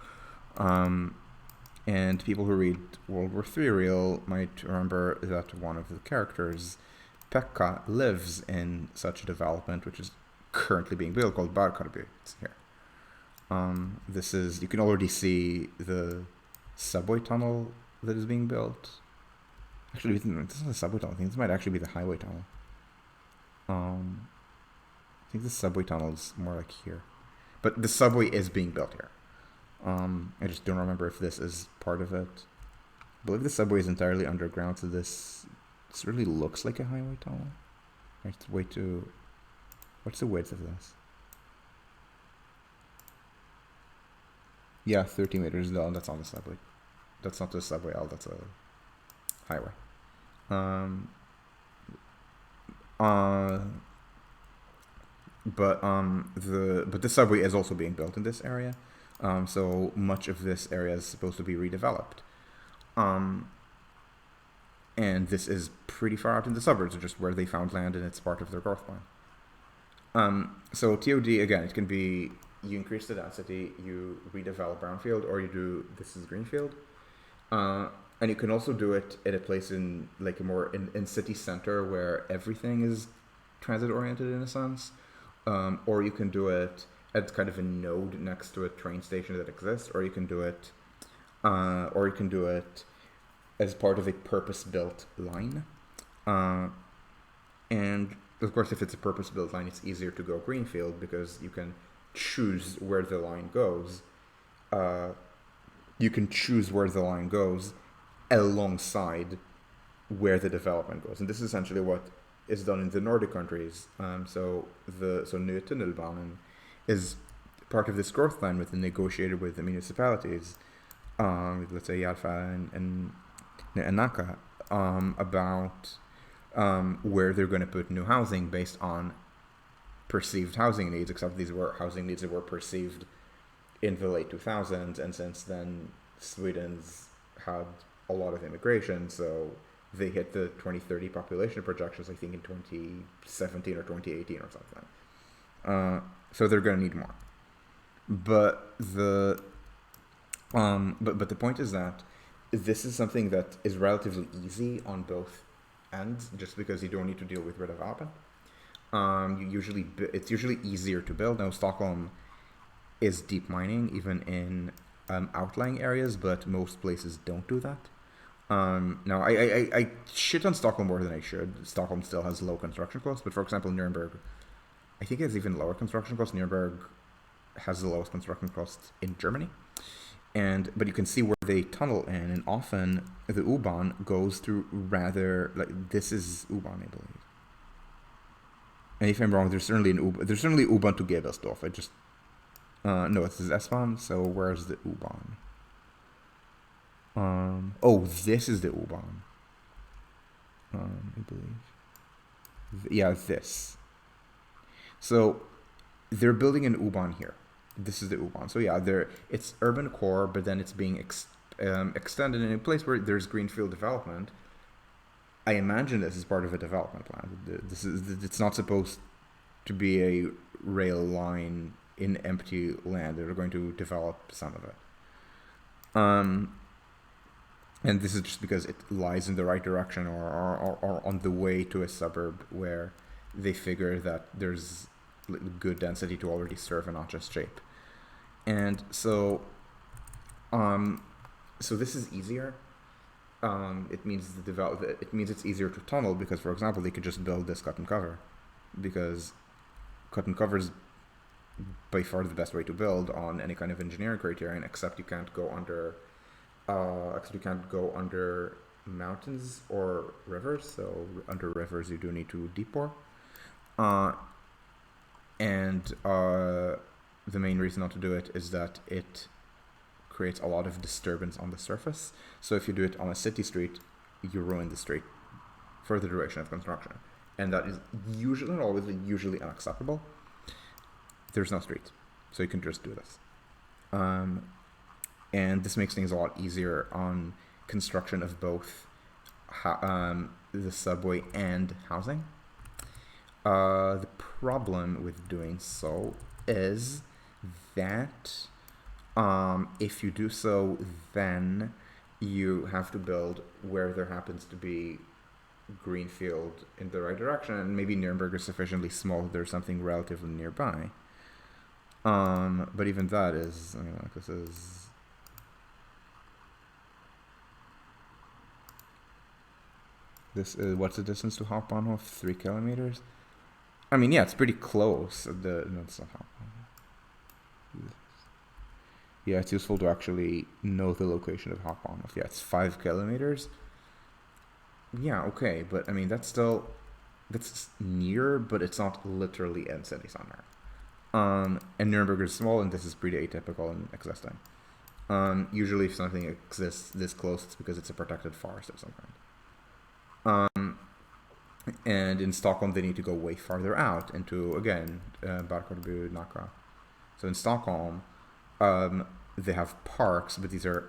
And people who read World War III real might remember that one of the characters, Pekka, lives in such a development which is currently being built called Barkarby. It's here. This is, you can already see the subway tunnel that is being built. Actually, this is a subway tunnel. I think this might actually be the highway tunnel. I think the subway tunnel is more like here. But the subway is being built here. I just don't remember if this is part of it. I believe the subway is entirely underground, so this really looks like a highway tunnel. It's way too... What's the width of this? Yeah, 30 meters. No, that's on the subway. That's not the subway L, that's a highway. But the subway is also being built in this area. So much of this area is supposed to be redeveloped. And this is pretty far out in the suburbs, just where they found land, and it's part of their growth plan. So TOD, again, it can be you increase the density, you redevelop brownfield, or you do this is greenfield. And you can also do it at a place in like a more in city center where everything is transit oriented in a sense. Or you can do it at kind of a node next to a train station that exists, or you can do it as part of a purpose-built line. And of course, if it's a purpose-built line, it's easier to go greenfield because you can choose where the line goes. Alongside where the development goes, and this is essentially what is done in the Nordic countries. So Nye Tunnelbanen is part of this growth plan with the negotiated with the municipalities, let's say Järfälla and Nacka, about where they're going to put new housing based on perceived housing needs, except these were housing needs that were perceived in the late 2000s, and since then Sweden's had a lot of immigration, so they hit the 2030 population projections, I think in 2017 or 2018 or something. So they're going to need more. But the point is that this is something that is relatively easy on both ends, just because you don't need to deal with redevelopment. It's usually easier to build. Now, Stockholm is deep mining, even in outlying areas, but most places don't do that. Now, I shit on Stockholm more than I should. Stockholm still has low construction costs, but for example, Nuremberg, I think it has even lower construction costs. Nuremberg has the lowest construction costs in Germany. But you can see where they tunnel in, and often the U-Bahn goes through rather, like, this is U-Bahn, I believe. And if I'm wrong, there's certainly U-Bahn to Gebersdorf. No, it's the S-Bahn, so where's the U-Bahn? This is the U-Bahn. I believe. Yeah, this. So they're building an U-Bahn here. This is the U-Bahn. So yeah, it's urban core, but then it's being extended in a place where there's greenfield development. I imagine this is part of a development plan. It's not supposed to be a rail line in empty land. They're going to develop some of it. And this is just because it lies in the right direction or on the way to a suburb where they figure that there's good density to already serve and not just shape. And so this is easier. It means it's easier to tunnel because, for example, they could just build this cut and cover, because cut and cover is by far the best way to build on any kind of engineering criterion, except you can't go under mountains or rivers. So under rivers you do need to deep bore. The main reason not to do it is that it creates a lot of disturbance on the surface. So if you do it on a city street, you ruin the street for the duration of construction. And that is usually unacceptable. There's no streets, so you can just do this. And this makes things a lot easier on construction of both the subway and housing. The problem with doing so is that if you do so, then you have to build where there happens to be greenfield in the right direction, and maybe Nuremberg is sufficiently small that there's something relatively nearby. But even that is, this is what's the distance to Hauptbahnhof? 3 kilometers. I mean, yeah, it's pretty close. No, it's not Hauptbahnhof. Yeah, it's useful to actually know the location of Hauptbahnhof. Yeah, it's 5 kilometers. Yeah, okay, but I mean that's near, but it's not literally in city center. And Nuremberg is small, and this is pretty atypical in existing. Usually, if something exists this close, it's because it's a protected forest or something. And in Stockholm, they need to go way farther out into, again, Barkarby, Nacka. So in Stockholm, they have parks, but these are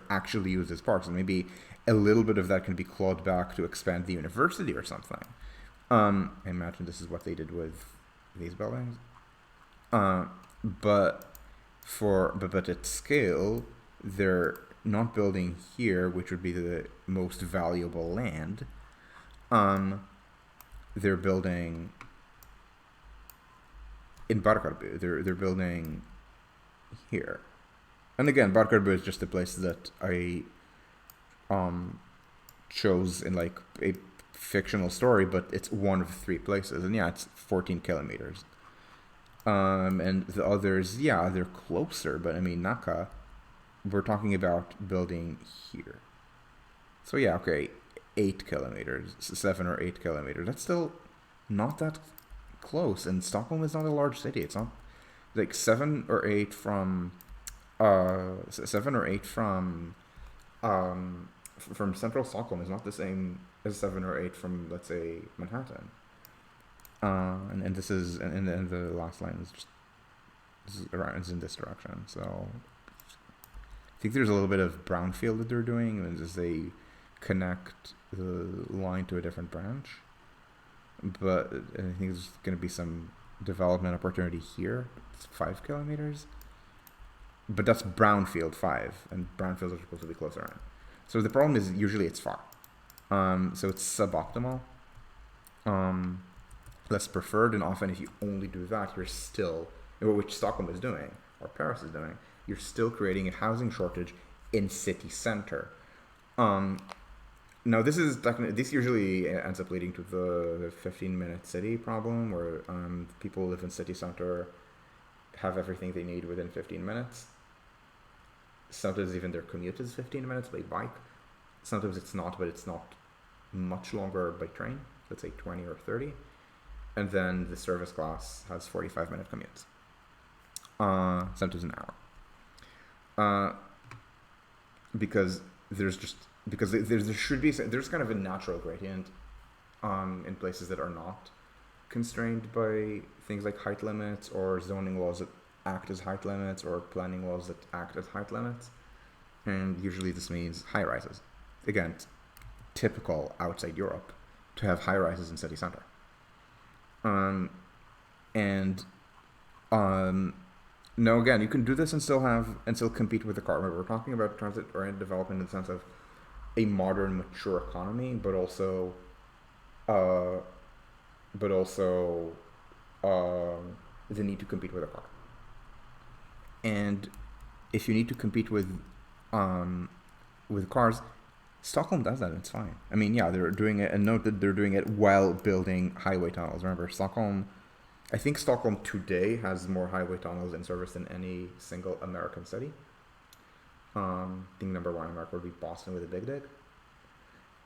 actually used as parks, and maybe a little bit of that can be clawed back to expand the university or something. I imagine this is what they did with these buildings. But at scale, they're not building here, which would be the most valuable land. They're building in Barkarby. They're building here, and again, Barkarby is just a place that I chose in like a fictional story, but it's one of 3 places, and yeah, it's 14 kilometers. And the others, yeah, they're closer, but I mean, Nacka, we're talking about building here. So yeah, okay, 8 kilometers, 7 or 8 kilometers. That's still not that close, and Stockholm is not a large city. It's not like 7 or 8 from central Stockholm is not the same as 7 or 8 from, let's say, Manhattan. And this is and the last line is just is in this direction. So I think there's a little bit of brownfield that they're doing, and as they connect the line to a different branch. But I think there's going to be some development opportunity here. It's 5 kilometers, but that's brownfield 5, and brownfields are supposed to be closer in. So the problem is usually it's far. So it's suboptimal. Less preferred, and often if you only do that, you're still, which Stockholm is doing, or Paris is doing, you're still creating a housing shortage in city center. Now this usually ends up leading to the 15-minute city problem, where people live in city center, have everything they need within 15 minutes. Sometimes even their commute is 15 minutes by bike. Sometimes it's not, but it's not much longer by train. Let's say 20 or 30. And then the service class has 45-minute commutes. Sometimes an hour. Because there should be, there's kind of a natural gradient in places that are not constrained by things like height limits or zoning laws that act as height limits or planning laws that act as height limits. And usually this means high rises. Again, it's typical outside Europe to have high rises in city center. No, again, you can do this and still compete with the car. Remember, we're talking about transit-oriented development in the sense of a modern, mature economy, but also the need to compete with a car. And if you need to compete with cars, Stockholm does that. It's fine. I mean, yeah, they're doing it, and note that they're doing it while building highway tunnels. Remember, I think Stockholm today has more highway tunnels in service than any single American city. I think number 1 in America would be Boston with a big dig.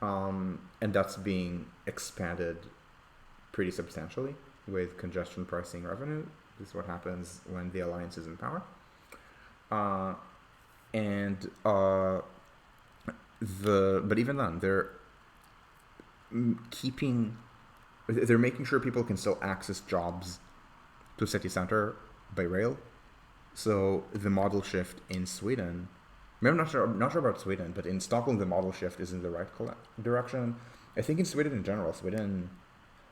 And that's being expanded pretty substantially with congestion pricing revenue. This is what happens when the alliance is in power. But even then, they're making sure people can still access jobs to city center by rail. So the model shift in Sweden, I'm not sure about Sweden, but in Stockholm the model shift is in the right direction. I think in Sweden in general,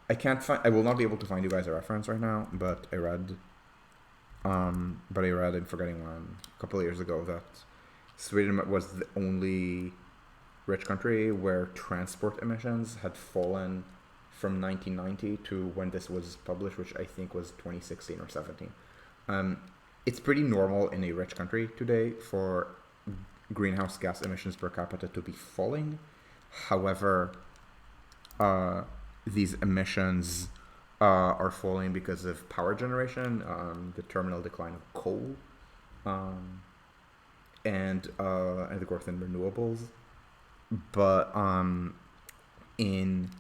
I will not be able to find you guys a reference right now, but I read, I'm forgetting one, a couple of years ago, that Sweden was the only rich country where transport emissions had fallen from 1990 to when this was published, which I think was 2016 or 17. It's pretty normal in a rich country today for greenhouse gas emissions per capita to be falling. However, these emissions are falling because of power generation, the terminal decline of coal, and the growth in renewables. But in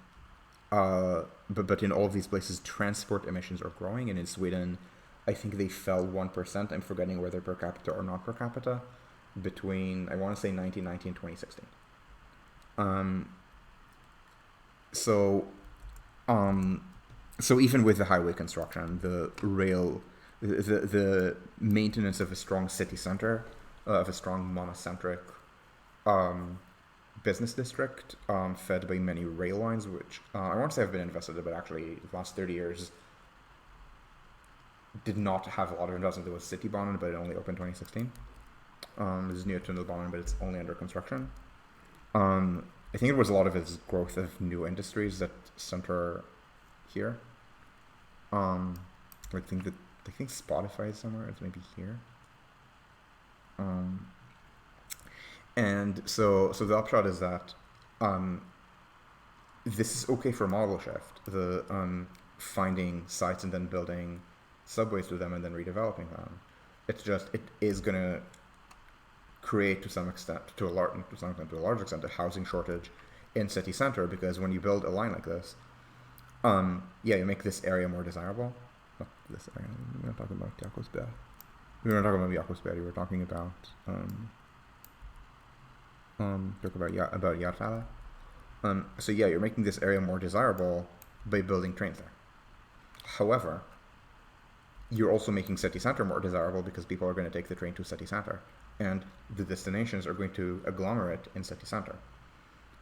all of these places, transport emissions are growing, and in Sweden, I think they fell 1%. I'm forgetting whether per capita or not per capita between, I want to say, 1990 and 2016. So even with the highway construction, the rail, the maintenance of a strong city center, of a strong monocentric business district, fed by many rail lines, which I want to say have been invested in, but actually the last 30 years did not have a lot of investment. There was Citybanan, but it only opened 2016. There's New Tunnelbanan, but it's only under construction. I think it was a lot of its growth of new industries that center here. I think Spotify is somewhere. It's maybe here. And so the upshot is that this is okay for model shift, the finding sites and then building subways to them and then redeveloping them. It's just, it is going to create to a large extent a housing shortage in city center, because when you build a line like this, you make this area more desirable. Not this area. We're not talking about Jakobsberg. We weren't talking about Jakobsberg. We were talking about about Järfälla. So you're making this area more desirable by building trains there. However, you're also making city center more desirable because people are going to take the train to city center, and the destinations are going to agglomerate in city center.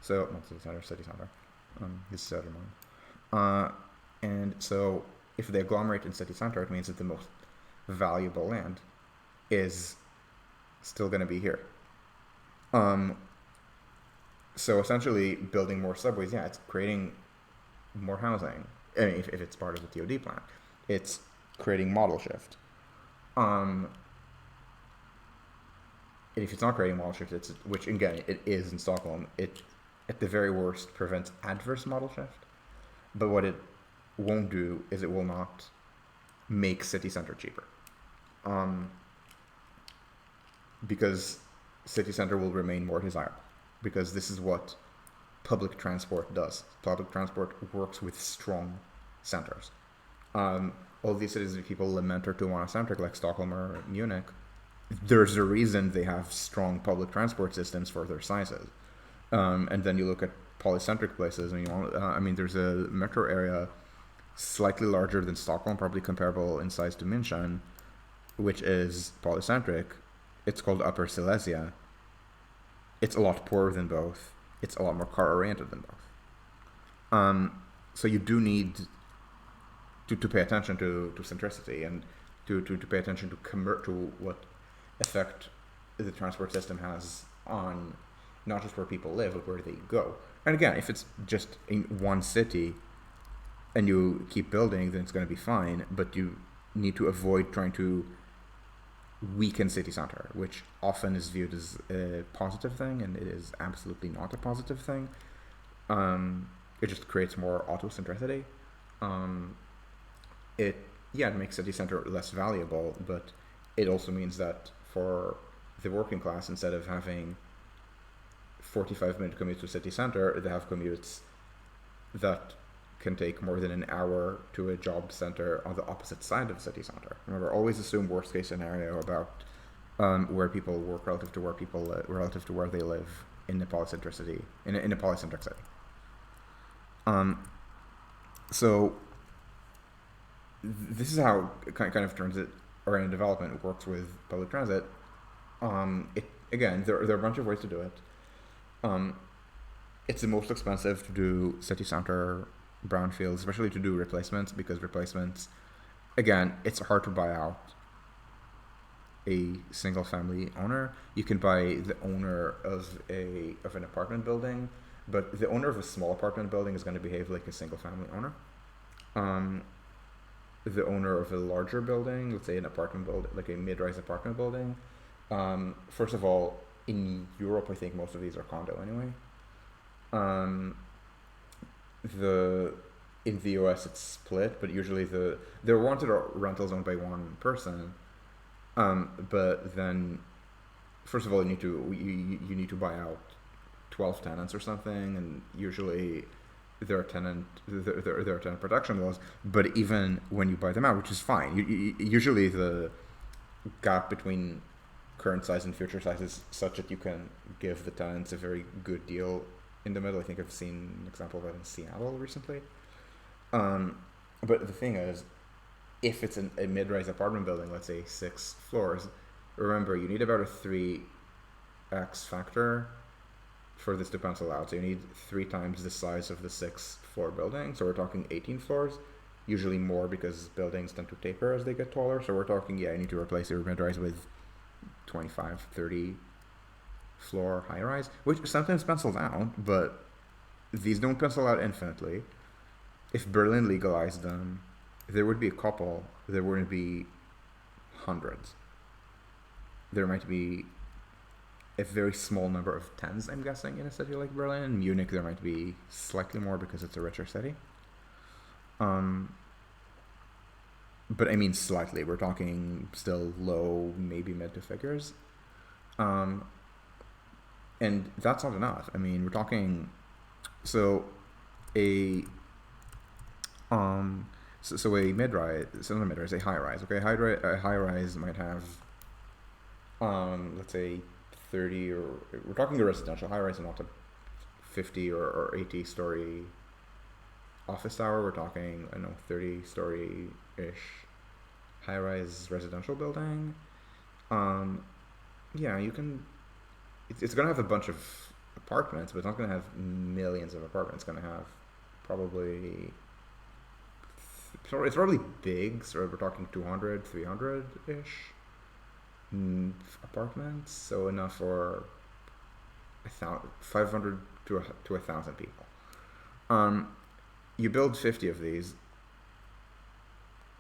So not city center, city center. This is other one. And so if they agglomerate in city center, it means that the most valuable land is still going to be here. So essentially, building more subways, yeah, it's creating more housing. I mean, if it's part of the TOD plan, it's creating model shift. And if it's not creating model shift, it's, which again it is in Stockholm, it at the very worst prevents adverse model shift. But what it won't do is it will not make city center cheaper. Because city center will remain more desirable. Because this is what public transport does. Public transport works with strong centers. All these cities that people lament are too monocentric, like Stockholm or Munich. There's a reason they have strong public transport systems for their sizes. And then you look at polycentric places, and there's a metro area slightly larger than Stockholm, probably comparable in size to München, which is polycentric. It's called Upper Silesia. It's a lot poorer than both. It's a lot more car-oriented than both. So you do need to pay attention to centricity and to pay attention to what effect the transport system has on not just where people live, but where they go. And again, if it's just in one city and you keep building, then it's going to be fine, but you need to avoid trying to weaken city center, which often is viewed as a positive thing, and it is absolutely not a positive thing. It just creates more autocentricity. It makes city center less valuable, but it also means that for the working class, instead of having 45-minute commute to city center, they have commutes that can take more than an hour to a job center on the opposite side of city center. Remember, always assume worst case scenario about where people work relative to where people relative to where they live in the polycentricity in a polycentric city. So this is how kind of transit oriented development works with public transit. Again, there are a bunch of ways to do it. It's the most expensive to do city center brownfields, especially to do replacements, because replacements, again, it's hard to buy out a single family owner. You can buy the owner of an apartment building, but the owner of a small apartment building is going to behave like a single family owner. The owner of a larger building, let's say an apartment building, like a mid-rise apartment building, first of all, in Europe, I think most of these are condo anyway. In the US it's split, but usually they're wanted rentals owned by one person. But then, first of all, you need to buy out 12 tenants or something, and usually there are tenant protection laws. But even when you buy them out, which is fine, usually the gap between current size and future size is such that you can give the tenants a very good deal in the middle. I think I've seen an example of that in Seattle recently. But the thing is, if it's a mid-rise apartment building, let's say 6 floors, remember you need about a 3x factor for this to pencil out. So you need 3 times the size of the 6-floor building. So we're talking 18 floors, usually more because buildings tend to taper as they get taller. So we're talking, you need to replace your mid-rise with 25, 30 floor high-rise, which sometimes pencils out, but these don't pencil out infinitely. If Berlin legalized them, there would be a couple, there wouldn't be hundreds. There might be a very small number of tens, I'm guessing, in a city like Berlin. In Munich, there might be slightly more because it's a richer city. But I mean slightly. We're talking still low, maybe mid to figures. And that's not enough. I mean, we're talking, so a mid-rise, not a mid-rise, a high-rise. Okay, a high-rise might have, let's say 30, or we're talking a residential high-rise and not a 50 or 80 story office tower. We're talking, I don't know, 30-story-ish high-rise residential building. Um, yeah, you can. It's going to have a bunch of apartments, but it's not going to have millions of apartments. It's going to have probably. It's probably big, so we're talking 200, 300 ish apartments. So enough for 500 to 1,000 people. You build 50 of these,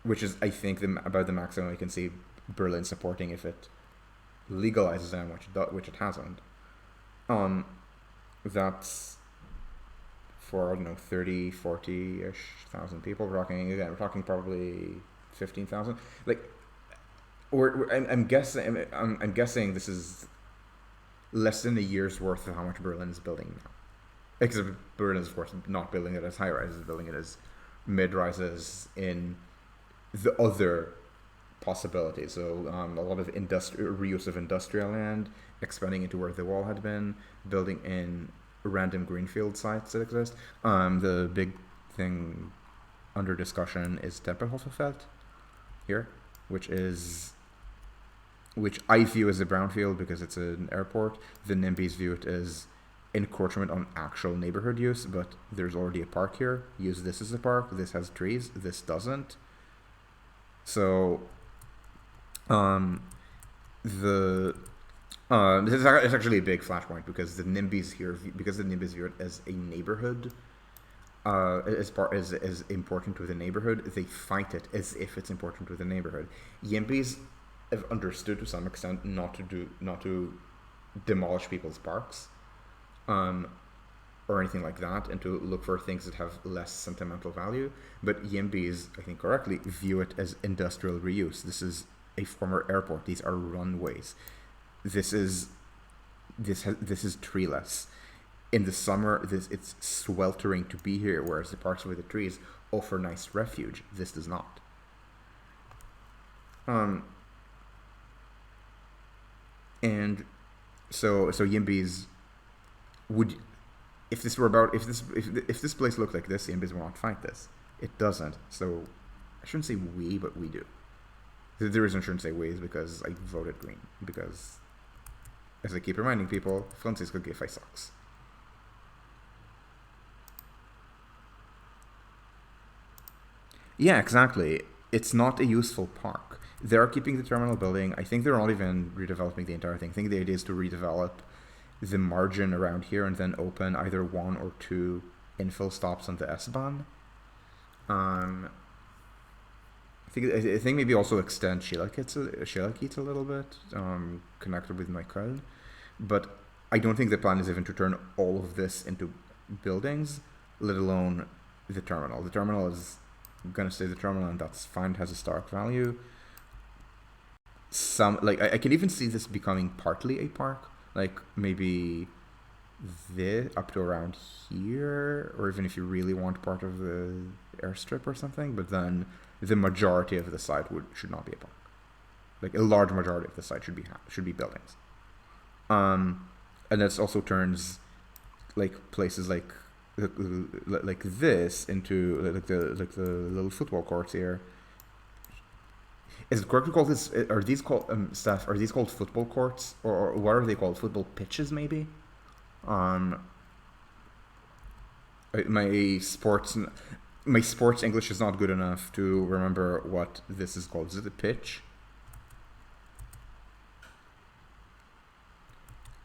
which is, I think, about the maximum I can see Berlin supporting if it legalizes them, which it hasn't. That's for, I don't know, 30, 40-ish thousand people. We're talking probably 15,000. Like, I'm guessing this is less than a year's worth of how much Berlin is building now. Except Berlin is, of course, not building it as high rises, building it as mid rises in the other possibilities. So a lot of reuse of industrial land, expanding into where the wall had been, building in random greenfield sites that exist. The big thing under discussion is Tempelhofenfeld here, which I view as a brownfield because it's an airport. The NIMBYs view it as encroachment on actual neighborhood use, but there's already a park here. Use this as a park. This has trees. This doesn't. So, it's actually a big flashpoint because the NIMBYs view it as a neighborhood, as important to the neighborhood. They fight it as if it's important to the neighborhood. YIMBYs have understood to some extent not to demolish people's parks, or anything like that, and to look for things that have less sentimental value. But YIMBYs, I think correctly, view it as industrial reuse. This is a former airport. These are runways. This is treeless. In the summer, it's sweltering to be here, whereas the parks with the trees offer nice refuge. This does not. And so YIMBYs would, if this place looked like this, YIMBYs will not fight this. It doesn't. So I shouldn't say we, but we do. The reason I shouldn't say we is because I voted green. Because, as I keep reminding people, Francisco Giffey sucks. Yeah, exactly. It's not a useful park. They're keeping the terminal building. I think they're not even redeveloping the entire thing. I think the idea is to redevelop the margin around here and then open either one or two infill stops on the S-Bahn. I think maybe also extend Schillerkiez a little bit, connected with Neukölln. But I don't think the plan is even to turn all of this into buildings, let alone the terminal. The terminal is going to stay the terminal, and that's fine. It has a historic value. I can even see this becoming partly a park, like maybe this up to around here, or even if you really want part of the airstrip or something. But then the majority of the site should not be a park. Like a large majority of the site should be buildings. And this also turns like places like this into like the little football courts here. Is it correct to call this? Are these called Are these called football courts, or what are they called? Football pitches, maybe. My sports English is not good enough to remember what this is called. Is it a pitch?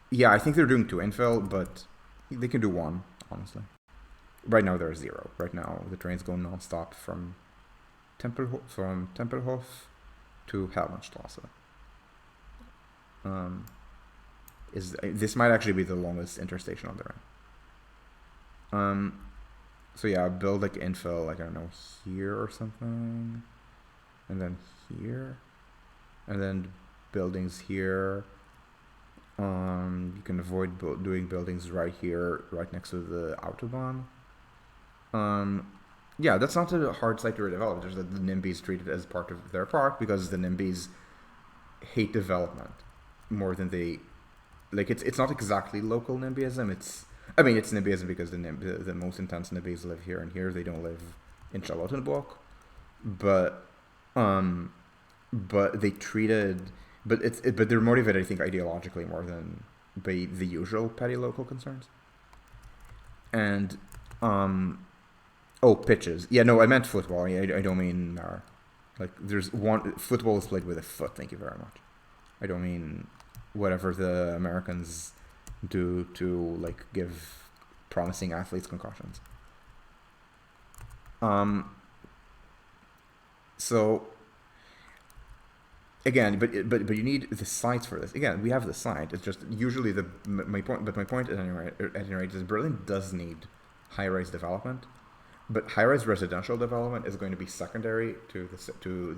Yeah, I think they're doing two infill, but they can do one, honestly. Right now there are zero. Right now the trains go non-stop from Tempelhof to Hermannstraße. This might actually be the longest interstation on the Rhine. So yeah, build like infill, like I don't know, here or something, and then here, and then buildings here. You can avoid doing buildings right here, right next to the Autobahn. Yeah, that's not a hard site to redevelop. There's the NIMBYs treated as part of their park because the NIMBYs hate development more than they like. It's not exactly local NIMBYism. I mean, it's NIMBYism because the most intense NIMBYs live here, and here they don't live in Charlottenburg, but um, but they treated, but they're motivated, I think, ideologically more than by the usual petty local concerns. And oh, pitches. Yeah, no, I meant football. I don't mean like there's one football is played with a foot. Thank you very much. I don't mean whatever the Americans do to like give promising athletes concussions. So again, but you need the sites for this. Again, we have the site. It's just usually my point. But my point at any rate is Berlin does need high-rise development, but high-rise residential development is going to be secondary to the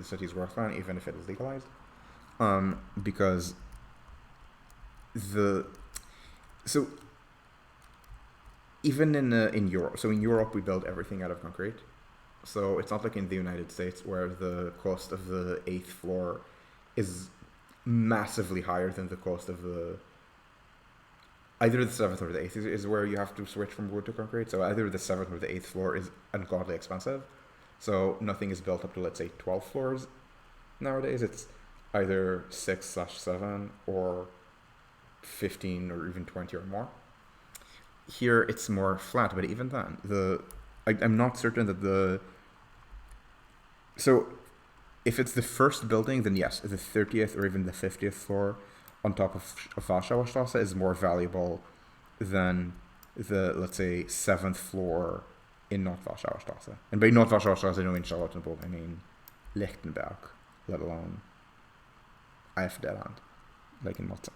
city's growth plan, even if it is legalized, because the so even in Europe. So in Europe, we build everything out of concrete. So it's not like in the United States where the cost of the eighth floor is massively higher than the cost of the either the seventh or the eighth is where you have to switch from wood to concrete. So either the seventh or the eighth floor is ungodly expensive. So nothing is built up to, let's say, 12 floors nowadays. It's either 6/7 or 15 or even 20 or more. Here it's more flat, but even then, I'm not certain that so if it's the first building, then yes, the 30th or even the 50th floor on top of Warschauer Straße is more valuable than the, let's say, 7th floor in North Warschauer Straße. And by North Warschauer Straße, I don't mean Charlottenburg, I mean Lichtenberg, let alone Eiffelland, like in Motzen.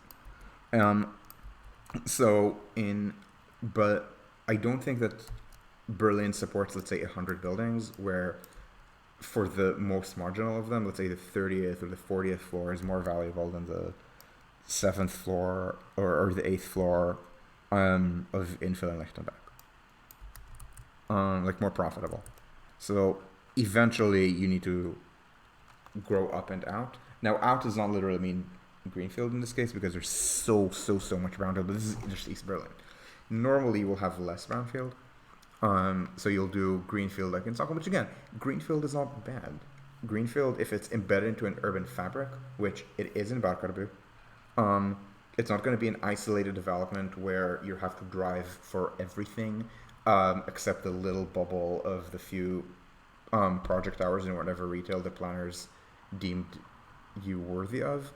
But I don't think that Berlin supports, let's say, 100 buildings where for the most marginal of them, let's say the 30th or the 40th floor is more valuable than the 7th floor or the 8th floor of infill in Lichtenberg. Like more profitable. So eventually you need to grow up and out. Now out does not literally mean greenfield in this case because there's so much brownfield, but this is just East Berlin. Normally we'll have less brownfield. So you'll do greenfield like in Stockholm, which again, greenfield is not bad. Greenfield, if it's embedded into an urban fabric, which it is in Barkarby, it's not going to be an isolated development where you have to drive for everything, except the little bubble of the few project hours in whatever retail the planners deemed you worthy of,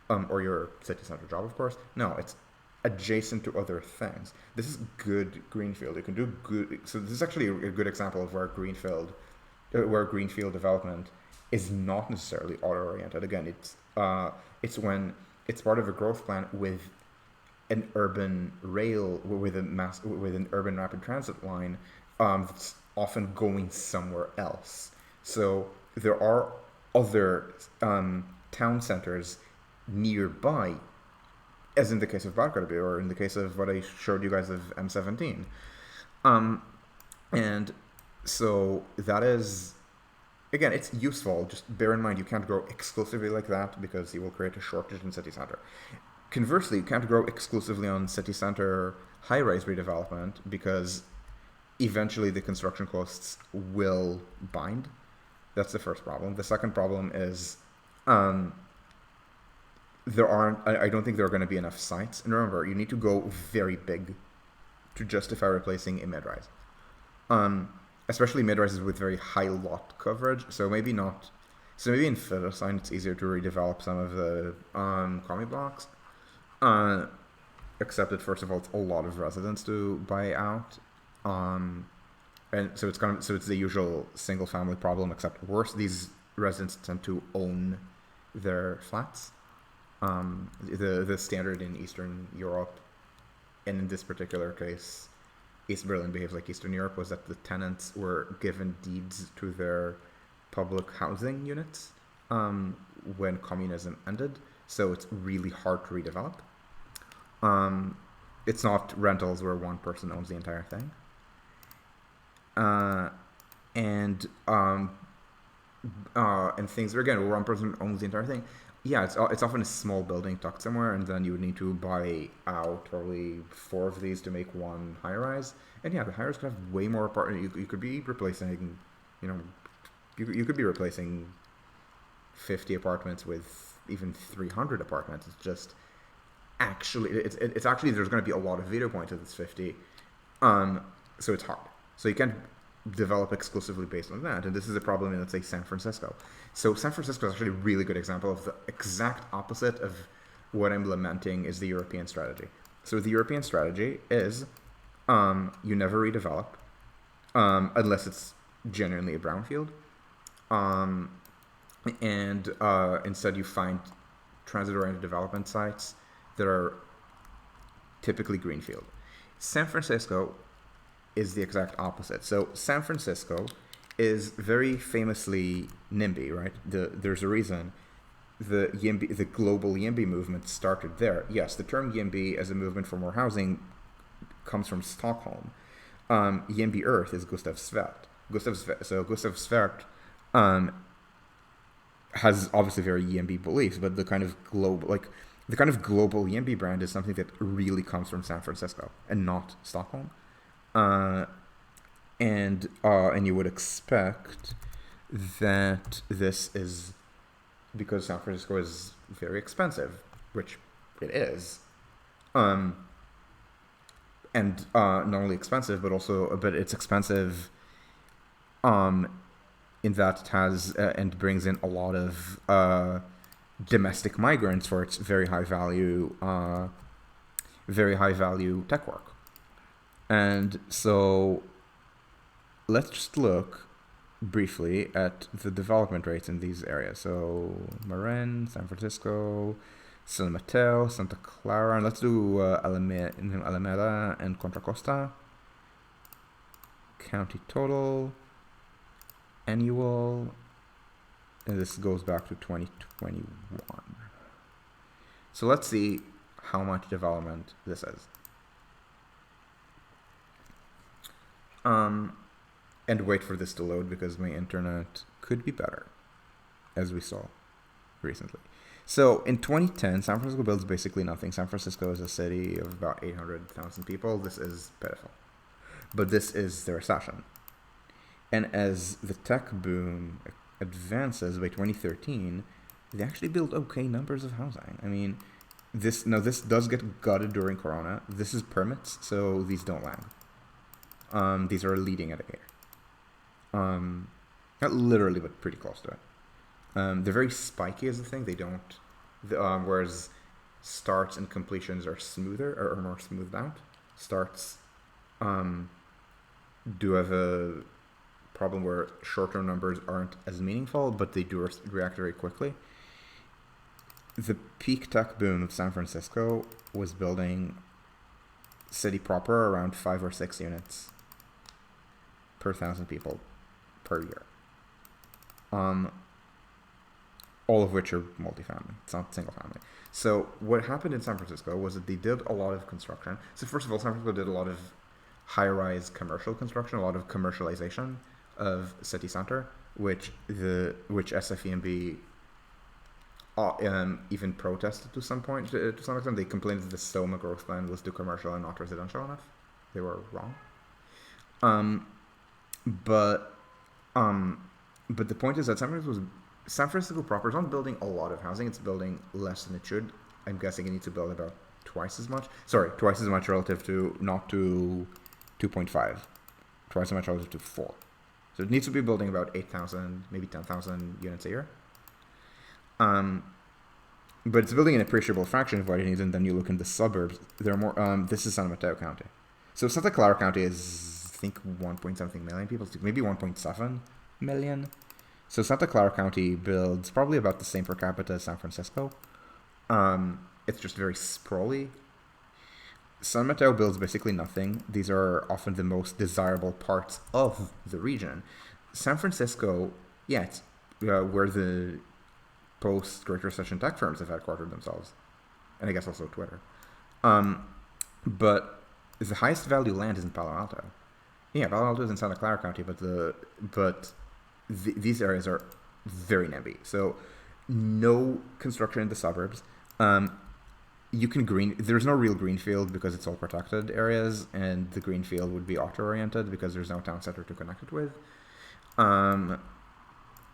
or your city center job, of course. No, it's adjacent to other things. This is good greenfield. You can do good. So this is actually a good example of where greenfield development is not necessarily auto-oriented. Again, it's when it's part of a growth plan with an urban rail, with an urban rapid transit line that's often going somewhere else. So there are other town centers nearby, as in the case of Barkarby, or in the case of what I showed you guys of M17. And so that is, again, it's useful. Just bear in mind you can't grow exclusively like that because you will create a shortage in city center. Conversely, you can't grow exclusively on city center high-rise redevelopment because eventually the construction costs will bind. That's the first problem. The second problem is I don't think there are going to be enough sites. And remember, you need to go very big to justify replacing a mid-rise. Especially mid-rises with very high lot coverage. So maybe in Philistine it's easier to redevelop some of the commie blocks. Except that first of all, it's a lot of residents to buy out. And so it's the usual single family problem, except worse. These residents tend to own their flats. The standard in Eastern Europe, and in this particular case, East Berlin behaves like Eastern Europe, was that the tenants were given deeds to their public housing units when communism ended. So it's really hard to redevelop. It's not rentals where one person owns the entire thing. And things where, again, where one person owns the entire thing yeah, it's often a small building tucked somewhere, and then you would need to buy out probably four of these to make one high rise. And yeah, the high rise could have way more apartment. You could be replacing, you know, you could be replacing 50 apartments with even 300 apartments. It's just actually it's actually there's going to be a lot of veto points at this 50, um, so it's hard. So you can't develop exclusively based on that, and this is a problem in, let's say, San Francisco. So San Francisco is actually a really good example of the exact opposite of what I'm lamenting is the European strategy. So the European strategy is you never redevelop unless it's genuinely a brownfield, um, and instead you find transit-oriented development sites that are typically greenfield. San Francisco is the exact opposite. So San Francisco is very famously NIMBY, right? There's a reason the global YIMBY movement started there. Yes, the term YIMBY as a movement for more housing comes from Stockholm. YIMBY Earth is Gustav Svert. Gustav Svert has obviously very YIMBY beliefs, but the kind of global YIMBY brand is something that really comes from San Francisco and not Stockholm. And you would expect that this is because San Francisco is very expensive, which it is, and not only expensive but it's expensive, in that it has and brings in a lot of domestic migrants for its very high value tech work. And so let's just look briefly at the development rates in these areas. So Marin, San Francisco, San Mateo, Santa Clara, and let's do Alameda and Contra Costa. County total, annual, and this goes back to 2021. So let's see how much development this is. And wait for this to load because my internet could be better, as we saw recently. So in 2010, San Francisco builds basically nothing. San Francisco is a city of about 800,000 people. This is pitiful. But this is the recession. And as the tech boom advances by 2013, they actually build okay numbers of housing. I mean, this does get gutted during Corona. This is permits, so these don't land. These are a leading indicator. Not literally, but pretty close to it. They're very spiky as a thing. They don't, whereas starts and completions are smoother or more smoothed out. Starts do have a problem where short-term numbers aren't as meaningful, but they do react very quickly. The peak tech boom of San Francisco was building city proper around 5 or 6 units per 1,000 people per year. All of which are multifamily. It's not single family. So what happened in San Francisco was that they did a lot of construction. So first of all, San Francisco did a lot of high-rise commercial construction, a lot of commercialization of city center, which SFEMB even protested to some point. To some extent, they complained that the SOMA growth plan was too commercial and not residential enough. They were wrong. But the point is that San Francisco proper is not building a lot of housing. It's building less than it should. I'm guessing it needs to build about twice as much. Sorry, twice as much relative to, not to 2.5. Twice as much relative to 4. So it needs to be building about 8,000, maybe 10,000 units a year. But it's building an appreciable fraction of what it needs, and then you look in the suburbs. There are more. This is San Mateo County. So Santa Clara County is, I think, 1.something million people, maybe 1.7 million. So Santa Clara County builds probably about the same per capita as San Francisco. It's just very sprawly. San Mateo builds basically nothing. These are often the most desirable parts of the region. San Francisco, yeah, it's where the post-Great Recession tech firms have headquartered themselves. And I guess also Twitter. But the highest value land is in Palo Alto. Yeah, Palo Alto is in Santa Clara County, but these areas are very NIMBY. So no construction in the suburbs. Um, you can green. There's no real greenfield because it's all protected areas, and the greenfield would be auto-oriented because there's no town center to connect it with. Um,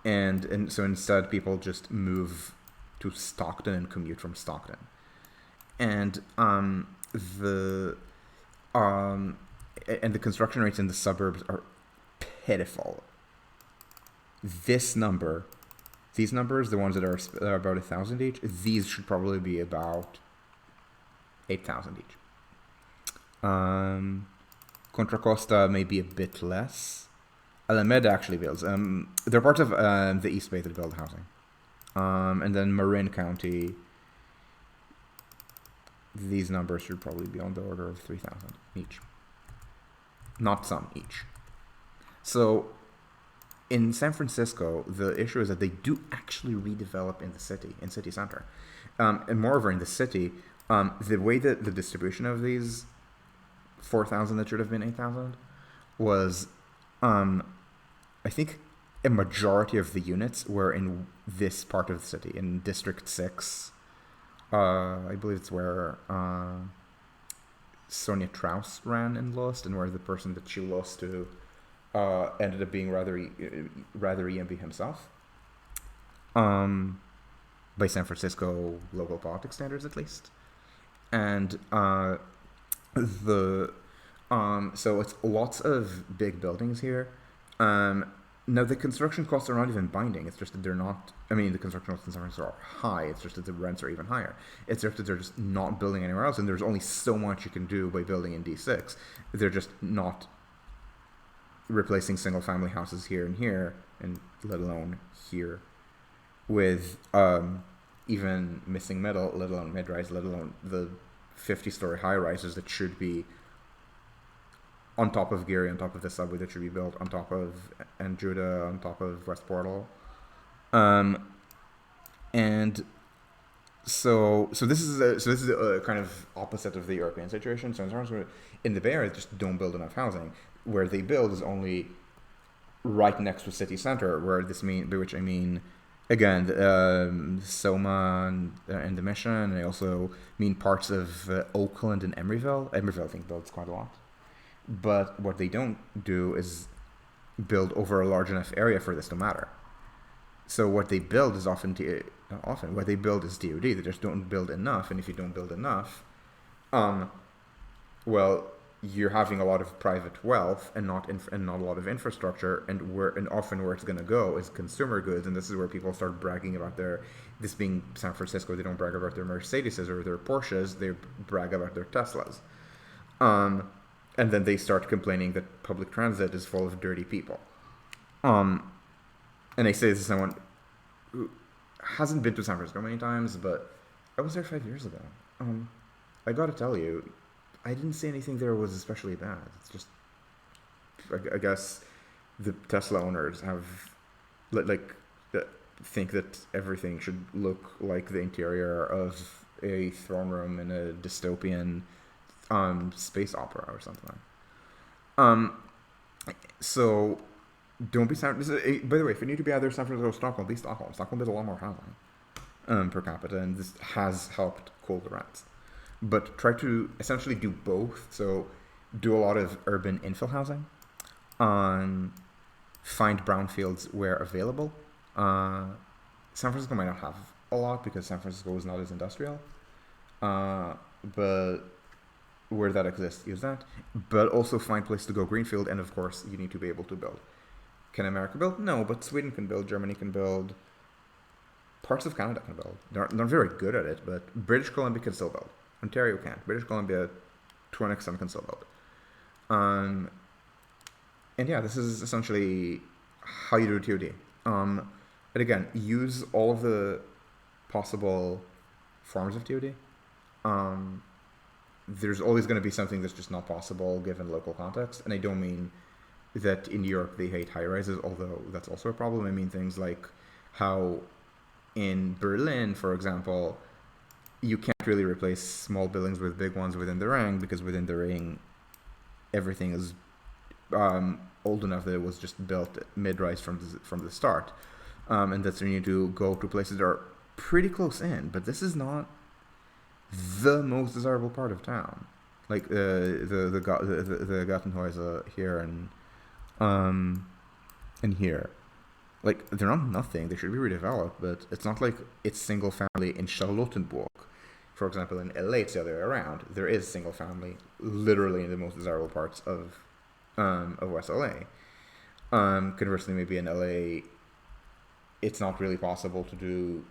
and so instead, people just move to Stockton and commute from Stockton. And the um, and the construction rates in the suburbs are pitiful. This number, these numbers, the ones that are about 1,000 each, these should probably be about 8,000 each. Contra Costa may be a bit less. Alameda actually builds. They're part of the East Bay that build housing. And then Marin County, these numbers should probably be on the order of 3,000 each. Not some each. So in San Francisco, the issue is that they do actually redevelop in the city, in city center. And moreover, in the city, the way that the distribution of these 4,000 that should have been 8,000 was, I think a majority of the units were in this part of the city, in District 6. I believe it's where Sonia Traus ran and lost, and where the person that she lost to ended up being rather EMB himself. By San Francisco local politics standards, at least. And so it's lots of big buildings here. Now the construction costs are not even binding. It's just that they're not. I mean, the construction costs in San Francisco are high. It's just that the rents are even higher. It's just that they're just not building anywhere else, and there's only so much you can do by building in D6. They're just not replacing single-family houses here and here, and let alone here, with even missing middle, let alone mid-rise, let alone the 50-story high-rises that should be on top of Geary, on top of the subway that should be built, on top of Judah, on top of West Portal. And so this is a kind of opposite of the European situation. So in the Bay Area, just don't build enough housing. Where they build is only right next to city center, by which I mean, again, Soma and the Mission, and I also mean parts of Oakland and Emeryville. Emeryville, I think, builds quite a lot. But what they don't do is build over a large enough area for this to matter. So what they build is what they build is TOD. They just don't build enough, and if you don't build enough, well, you're having a lot of private wealth and not a lot of infrastructure, and often where it's going to go is consumer goods, and this is where people start bragging about this being San Francisco, they don't brag about their Mercedeses or their Porsches, they brag about their Teslas. And then they start complaining that public transit is full of dirty people. And I say this as someone who hasn't been to San Francisco many times, but I was there 5 years ago. I gotta tell you, I didn't see anything there was especially bad. It's just, I guess, the Tesla owners have, think that everything should look like the interior of a throne room in a dystopian space opera or something. So don't be San Francisco. By the way, if you need to be either San Francisco or Stockholm, be Stockholm. Stockholm does a lot more housing per capita, and this has helped cool the rents. But try to essentially do both. So do a lot of urban infill housing. Find brownfields where available. San Francisco might not have a lot because San Francisco is not as industrial. But where that exists, use that. But also find places to go greenfield, and of course, you need to be able to build. Can America build? No, but Sweden can build, Germany can build, parts of Canada can build. They're not very good at it, but British Columbia can still build. Ontario can. British Columbia, to an extent, can still build. And yeah, this is essentially how you do TOD. And again, use all of the possible forms of TOD. There's always going to be something that's just not possible given local context. And I don't mean that in Europe they hate high-rises, although that's also a problem. I mean things like how in Berlin, for example, you can't really replace small buildings with big ones within the ring, because within the ring, everything is old enough that it was just built mid-rise from the start. and that's when you need to go to places that are pretty close in. But this is not the most desirable part of town. Like the Gartenhäuser here and here. Like, they're not nothing. They should be redeveloped, but it's not like it's single family in Charlottenburg. For example, in LA, it's the other way around. There is single family, literally in the most desirable parts of West LA. Conversely, maybe in LA, it's not really possible to do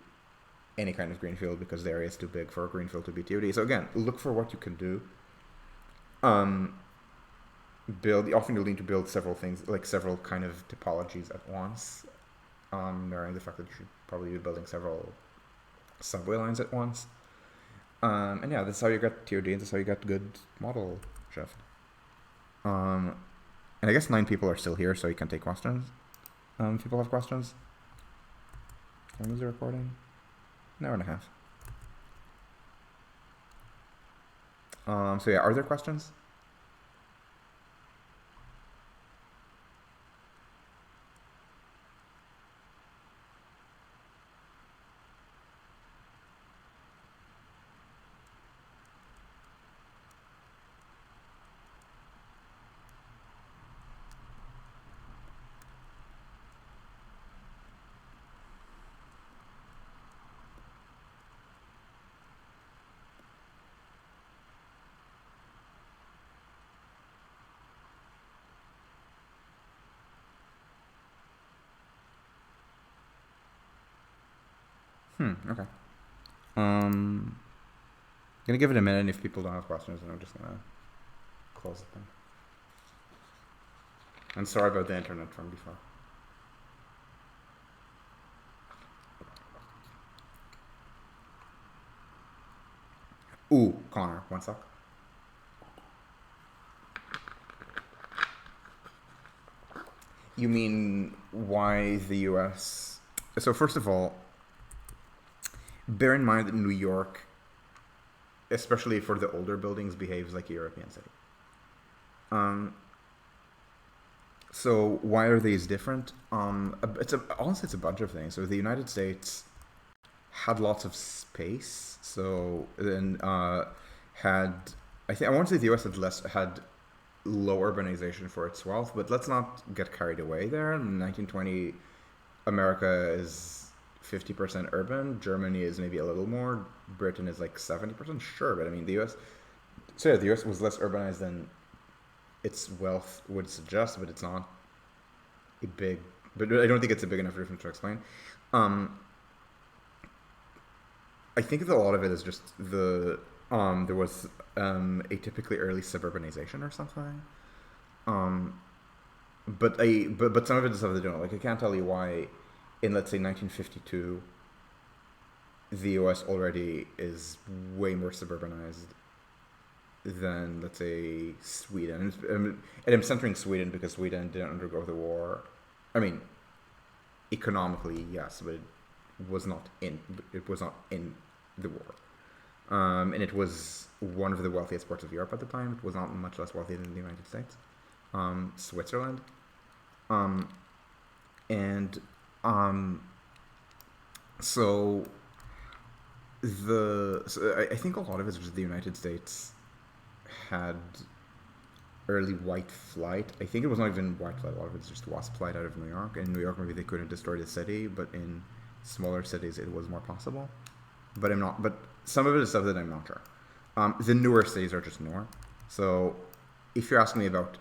any kind of greenfield because the area is too big for a greenfield to be TOD. So again, look for what you can do. Often you'll need to build several things, like several kind of typologies at once. Knowing the fact that you should probably be building several subway lines at once. And yeah, this is how you get TOD, and this is how you get good model shift. And I guess 9 people are still here, so you can take questions. If people have questions. How long is the recording? An hour and a half. So yeah, are there questions? Okay. Gonna give it a minute, and if people don't have questions, then I'm just gonna close it then. And sorry about the internet from before. Ooh, Connor, one sec. You mean why the US? So first of all, bear in mind that New York, especially for the older buildings, behaves like a European city. So why are these different? Honestly, it's a bunch of things. So the United States had lots of space. So then I want to say the US had low urbanization for its wealth, but let's not get carried away there. In 1920, America is 50% urban. Germany is maybe a little more. Britain is like 70%. Sure, but I mean the US. So yeah, the US was less urbanized than its wealth would suggest, but it's not a big. But I don't think it's a big enough difference to explain. I think that a lot of it is just there was a typically early suburbanization or something. But some of it is stuff they don't. Like, I can't tell you why in, let's say, 1952 the US already is way more suburbanized than, let's say, Sweden. And I'm centering Sweden because Sweden didn't undergo the war. I mean, economically, yes, but it was not in the war. And it was one of the wealthiest parts of Europe at the time. It was not much less wealthy than the United States. Switzerland. So I think a lot of it is just the United States had early white flight. I think it was not even white flight. A lot of it's just wasp flight out of New York. In New York, maybe they couldn't destroy the city, but in smaller cities, it was more possible. But some of it is stuff that I'm not sure. The newer cities are just newer. So if you're asking me about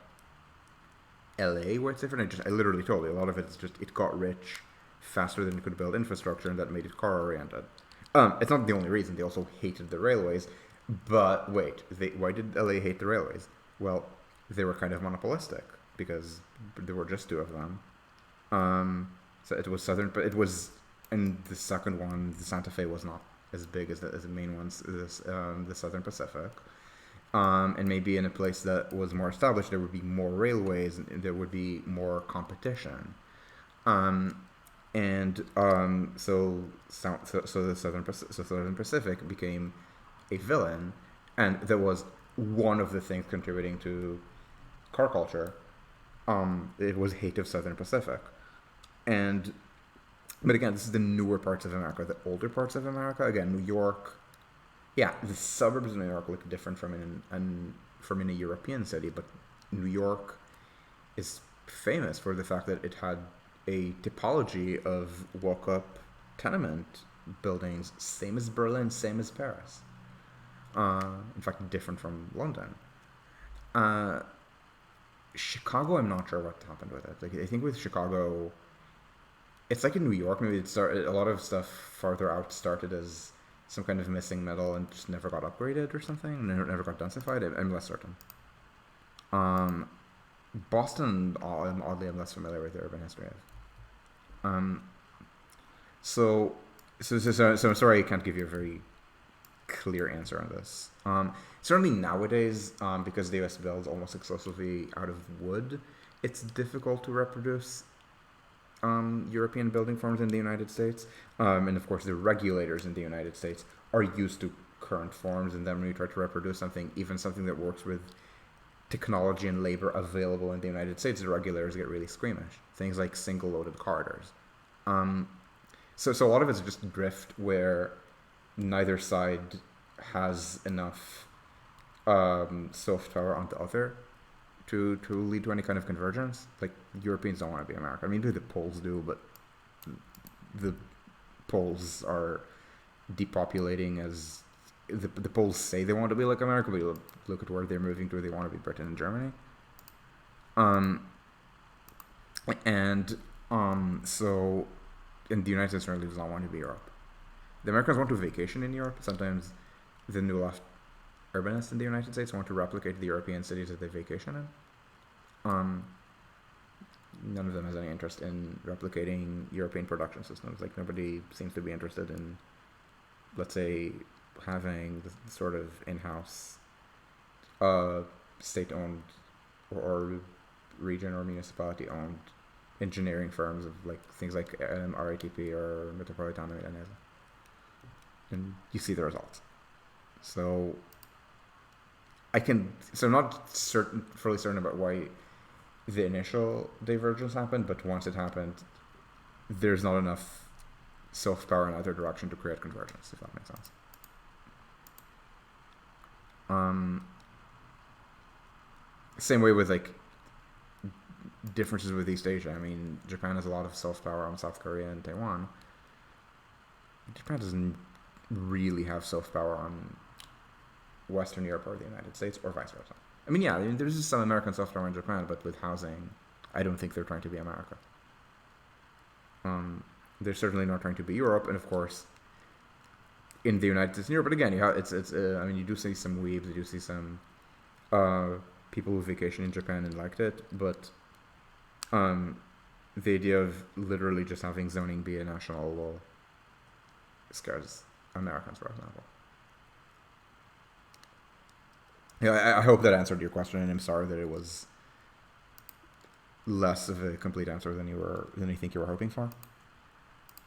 LA, where it's different, I literally told you a lot of it is just it got rich faster than it could build infrastructure, and that made it car oriented. It's not the only reason. They also hated the railways. But wait, why did LA hate the railways? Well, they were kind of monopolistic because there were just 2 of them. So it was Southern, but it was, and the second one, the Santa Fe, was not as big as the main ones, the Southern Pacific. And maybe in a place that was more established, there would be more railways, and there would be more competition. So the Southern Pacific became a villain, and that was one of the things contributing to car culture. It was hate of Southern Pacific, and But again, this is the newer parts of America. The older parts of America, again, New York. Yeah, the suburbs of New York look different from in a European city, but New York is famous for the fact that it had a typology of walk-up tenement buildings, same as Berlin, same as Paris. In fact, different from London. Uh, Chicago, I'm not sure what happened with it. Like, I think with Chicago, it's like in New York. Maybe it started a lot of stuff farther out started as some kind of missing middle and just never got upgraded or something. Never got densified. I'm less certain. Um, Boston, oddly, I'm less familiar with the urban history of. Um, so, so I'm sorry I can't give you a very clear answer on this. Certainly nowadays, because the US builds almost exclusively out of wood, it's difficult to reproduce European building forms in the United States. And of course, the regulators in the United States are used to current forms, and then when you try to reproduce something, even something that works with technology and labor available in the United States, the regulators get really squeamish. Things like single-loaded corridors. Um, so a lot of it's just drift where neither side has enough soft power on the other to lead to any kind of convergence. Like, Europeans don't want to be America. I mean, maybe the Poles do, but the Poles are depopulating as the Poles say they want to be like America, but you look at where they're moving to. They want to be Britain and Germany. Um, and so, and the United States certainly does not want to be Europe. The Americans want to vacation in Europe. Sometimes the new left urbanists in the United States want to replicate the European cities that they vacation in. None of them has any interest in replicating European production systems. Like, nobody seems to be interested in, let's say, having the sort of in-house state-owned or region or municipality-owned engineering firms of like things like RATP or Metropolitana Milanese. And you see the results. So I'm not fully certain about why the initial divergence happened, but once it happened, there's not enough soft power in either direction to create convergence, if that makes sense. Same way with like differences with East Asia. I mean, Japan has a lot of soft power on South Korea and Taiwan. Japan doesn't really have soft power on Western Europe or the United States, or vice versa. I mean, yeah, there's just some American soft power in Japan, but with housing, I don't think they're trying to be America. They're certainly not trying to be Europe, and of course, in the United States and Europe. But again, I mean, you do see some weebs, you do see some people who vacation in Japan and liked it, but the idea of literally just having zoning be a national law scares Americans, for example. Yeah, I hope that answered your question, and I'm sorry that it was less of a complete answer than you think you were hoping for.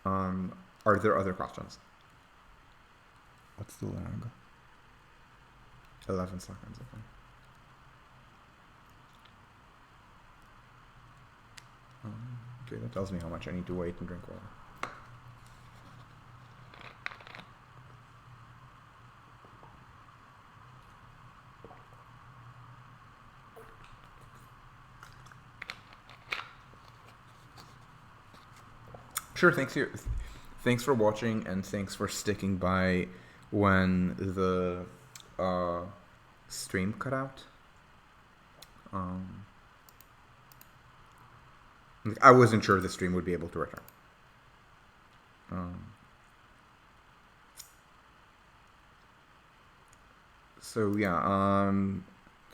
Are there other questions? What's the lag? 11 seconds, I think. Okay, that tells me how much I need to wait and drink water. Sure, thanks for watching, and thanks for sticking by when the stream cut out. I wasn't sure the stream would be able to return. So yeah, gonna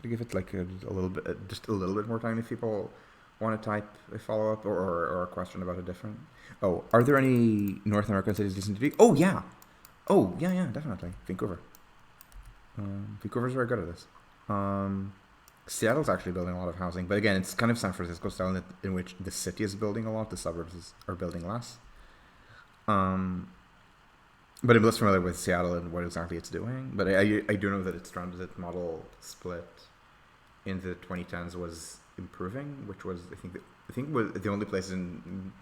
give it like a little bit, just a little bit more time if people want to type a follow-up or a question about a different. Oh, are there any North American cities listening to me? Oh yeah, definitely Vancouver. Vancouver's very good at this. Seattle's actually building a lot of housing, but again, it's kind of San Francisco style in which the city is building a lot, the suburbs are building less. But I'm less familiar with Seattle and what exactly it's doing. But I do know that its transit model split in the 2010s was improving, which was I think was the only place in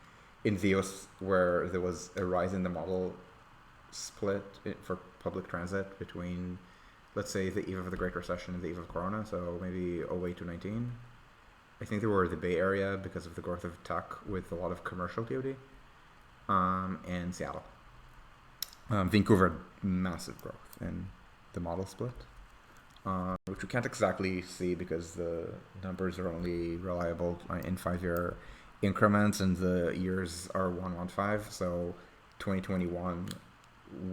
in the US where there was a rise in the model split for public transit between, let's say, the eve of the Great Recession and the eve of Corona, so maybe 08 to 19. I think they were the Bay Area because of the growth of tech with a lot of commercial TOD, and Seattle. Vancouver had massive growth in the model split, which we can't exactly see because the numbers are only reliable in 5-year increments and the years are 115, so 2021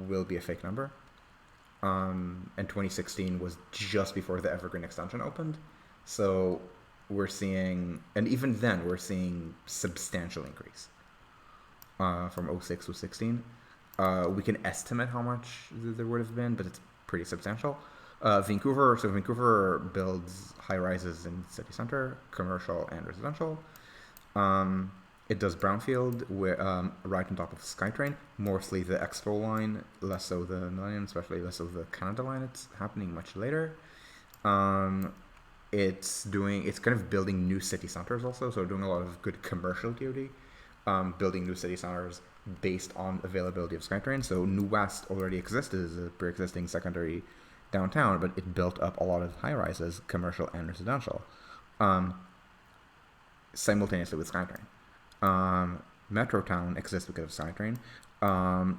will be a fake number. And 2016 was just before the Evergreen extension opened, so we're seeing, and even then we're seeing substantial increase from 06 to 16. We can estimate how much there would have been, but it's pretty substantial. Vancouver builds high rises in city center, commercial and residential. It does brownfield right on top of Skytrain, mostly the Expo line, less so the Millennium, especially less so the Canada line. It's happening much later. It's kind of building new city centers also, so doing a lot of good commercial TOD, building new city centers based on availability of Skytrain. So New West already existed as a pre-existing secondary downtown, but it built up a lot of high-rises, commercial and residential, simultaneously with Skytrain. Metrotown exists because of Skytrain.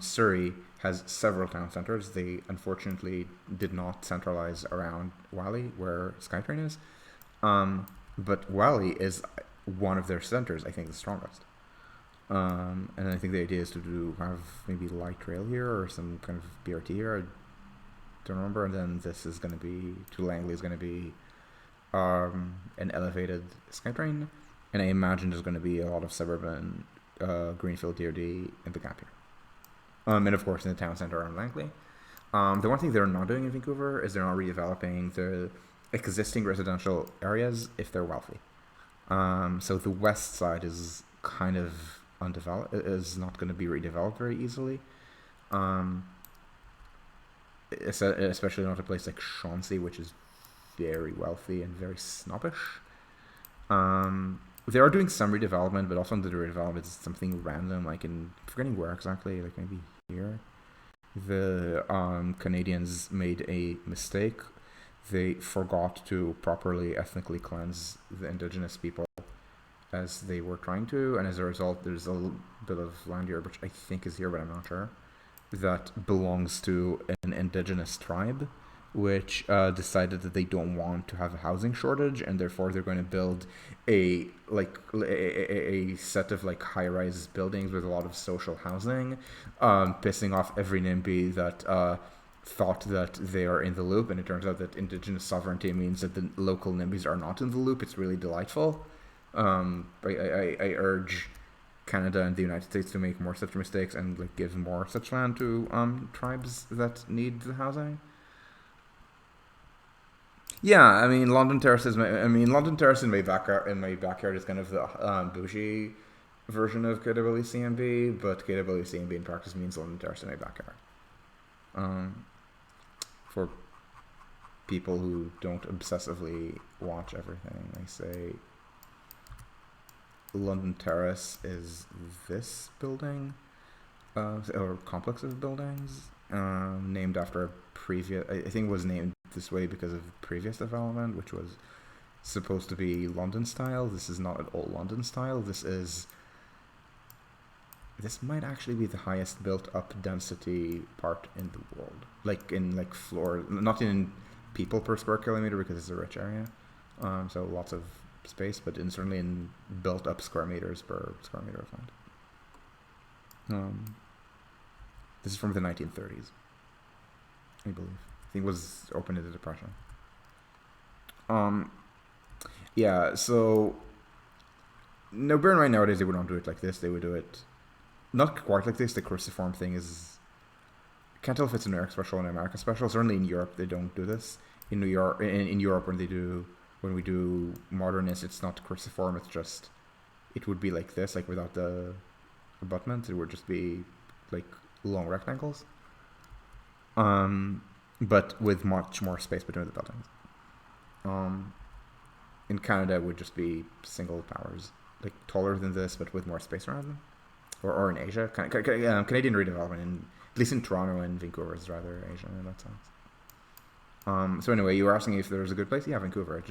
Surrey has several town centers. They unfortunately did not centralize around Wally, where Skytrain is. But Wally is one of their centers, I think the strongest. And I think the idea is to have maybe light rail here or some kind of BRT here. I don't remember. And then this is going to be, to Langley is going to be an elevated Skytrain. And I imagine there's going to be a lot of suburban greenfield TOD in the gap here. And of course in the town center around Langley. The one thing they're not doing in Vancouver is they're not redeveloping the existing residential areas if they're wealthy. So the west side is kind of undeveloped, is not going to be redeveloped very easily. Especially not a place like Chauncey, which is very wealthy and very snobbish. They are doing some redevelopment, but also under the redevelopment it's something random, like I'm forgetting where exactly, like maybe here. The Canadians made a mistake. They forgot to properly ethnically cleanse the indigenous people as they were trying to, and as a result there's a little bit of land here, which I think is here, but I'm not sure, that belongs to an indigenous tribe, which decided that they don't want to have a housing shortage, and therefore they're going to build a set of like high-rise buildings with a lot of social housing, pissing off every NIMBY that thought that they are in the loop, and it turns out that indigenous sovereignty means that the local NIMBYs are not in the loop. It's really delightful. I urge Canada and the United States to make more such mistakes and like give more such land to tribes that need the housing. Yeah, I mean London Terrace is London Terrace in my backyard is kind of the bougie version of KWCMB, but KWCMB in practice means London Terrace in my backyard. For people who don't obsessively watch everything, I say London Terrace is this building, or complex of buildings, named after a previous, I think it was named this way because of previous development, which was supposed to be London style. This is not at all London style. This might actually be the highest built up density part in the world. Like in like floor, not in people per square kilometer because it's a rich area. So lots of space, but certainly in built up square meters per square meter of land. This is from the 1930s, I believe. I think it was opened in the Depression. Yeah, so no, bear in mind nowadays they would not do it like this. They would do it not quite like this. The cruciform thing is, can't tell if it's an American special or an American special. Certainly in Europe they don't do this. In New York, in Europe when we do modernist, it's not cruciform. It's just, it would be like this, like without the abutment. It would just be like long rectangles. But with much more space between the buildings. In Canada, it would just be single towers, like taller than this, but with more space around them. or in Asia. Canadian redevelopment, at least in Toronto and Vancouver, is rather Asian in that sense. So anyway, you were asking if there's a good place. Yeah, Vancouver.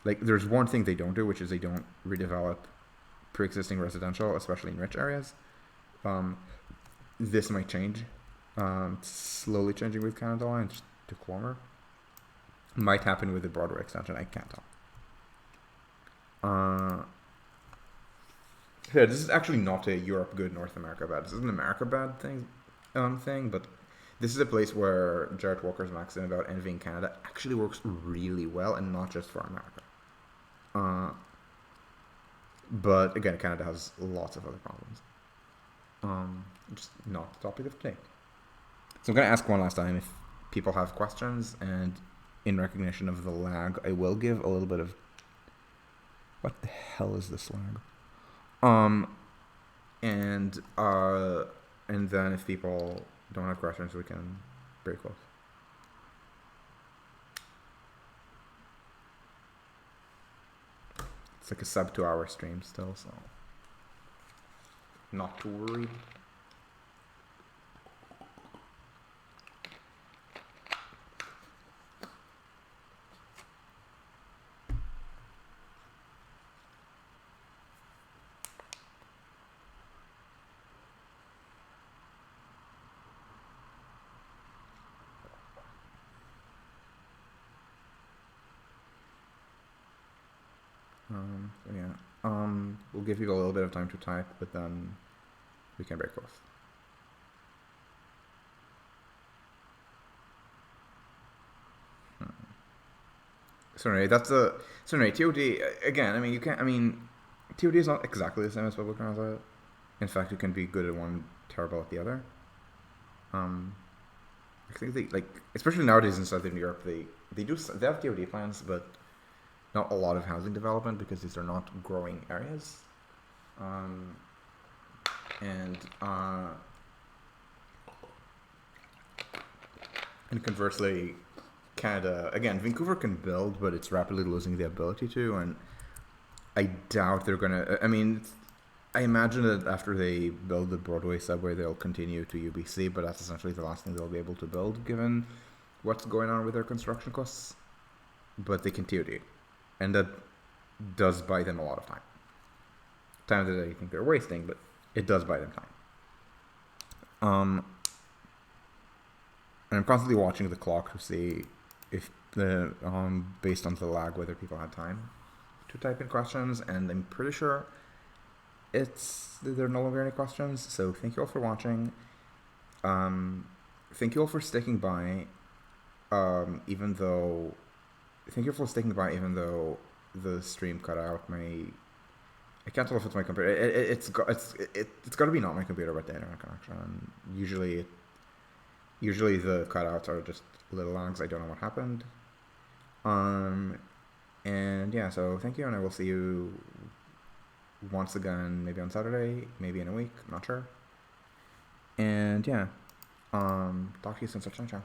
There's one thing they don't do, which is they don't redevelop pre-existing residential, especially in rich areas. This might change. It's slowly changing with Canada Line just to kilometer. Might happen with the Broadway extension. I can't tell. Yeah, this is actually not a Europe good, North America bad. This is an America bad thing, but this is a place where Jared Walker's maxim about envying Canada actually works really well, and not just for America. But again, Canada has lots of other problems. Just not the topic of today. So I'm going to ask one last time if people have questions, and in recognition of the lag, I will give a little bit of... What the hell is this lag? And then if people don't have questions, we can break close. It's like a sub 2 hour stream still, so not too worried. We'll give you a little bit of time to type, but then we can break off. So anyway, TOD again. I mean, TOD is not exactly the same as public transit. In fact, you can be good at one, terrible at the other. I think especially nowadays in Southern Europe, they have TOD plans, but not a lot of housing development because these are not growing areas. And conversely, Canada, again, Vancouver can build, but it's rapidly losing the ability to, and I doubt they're gonna. I imagine that after they build the Broadway subway, they'll continue to UBC, but that's essentially the last thing they'll be able to build given what's going on with their construction costs. But they can TOD, and that does buy them a lot of time. Time that I think they're wasting, but it does buy them time. And I'm constantly watching the clock to see if based on the lag, whether people had time to type in questions, and I'm pretty sure there are no longer any questions. So thank you all for watching. Thank you all for sticking by, even though the stream cut out. I can't tell if it's my computer. It's got to be not my computer, but the internet connection. Usually the cutouts are just little lags. I don't know what happened. And yeah, so thank you, and I will see you once again, maybe on Saturday, maybe in a week, I'm not sure. And yeah, talk to you soon. Ciao.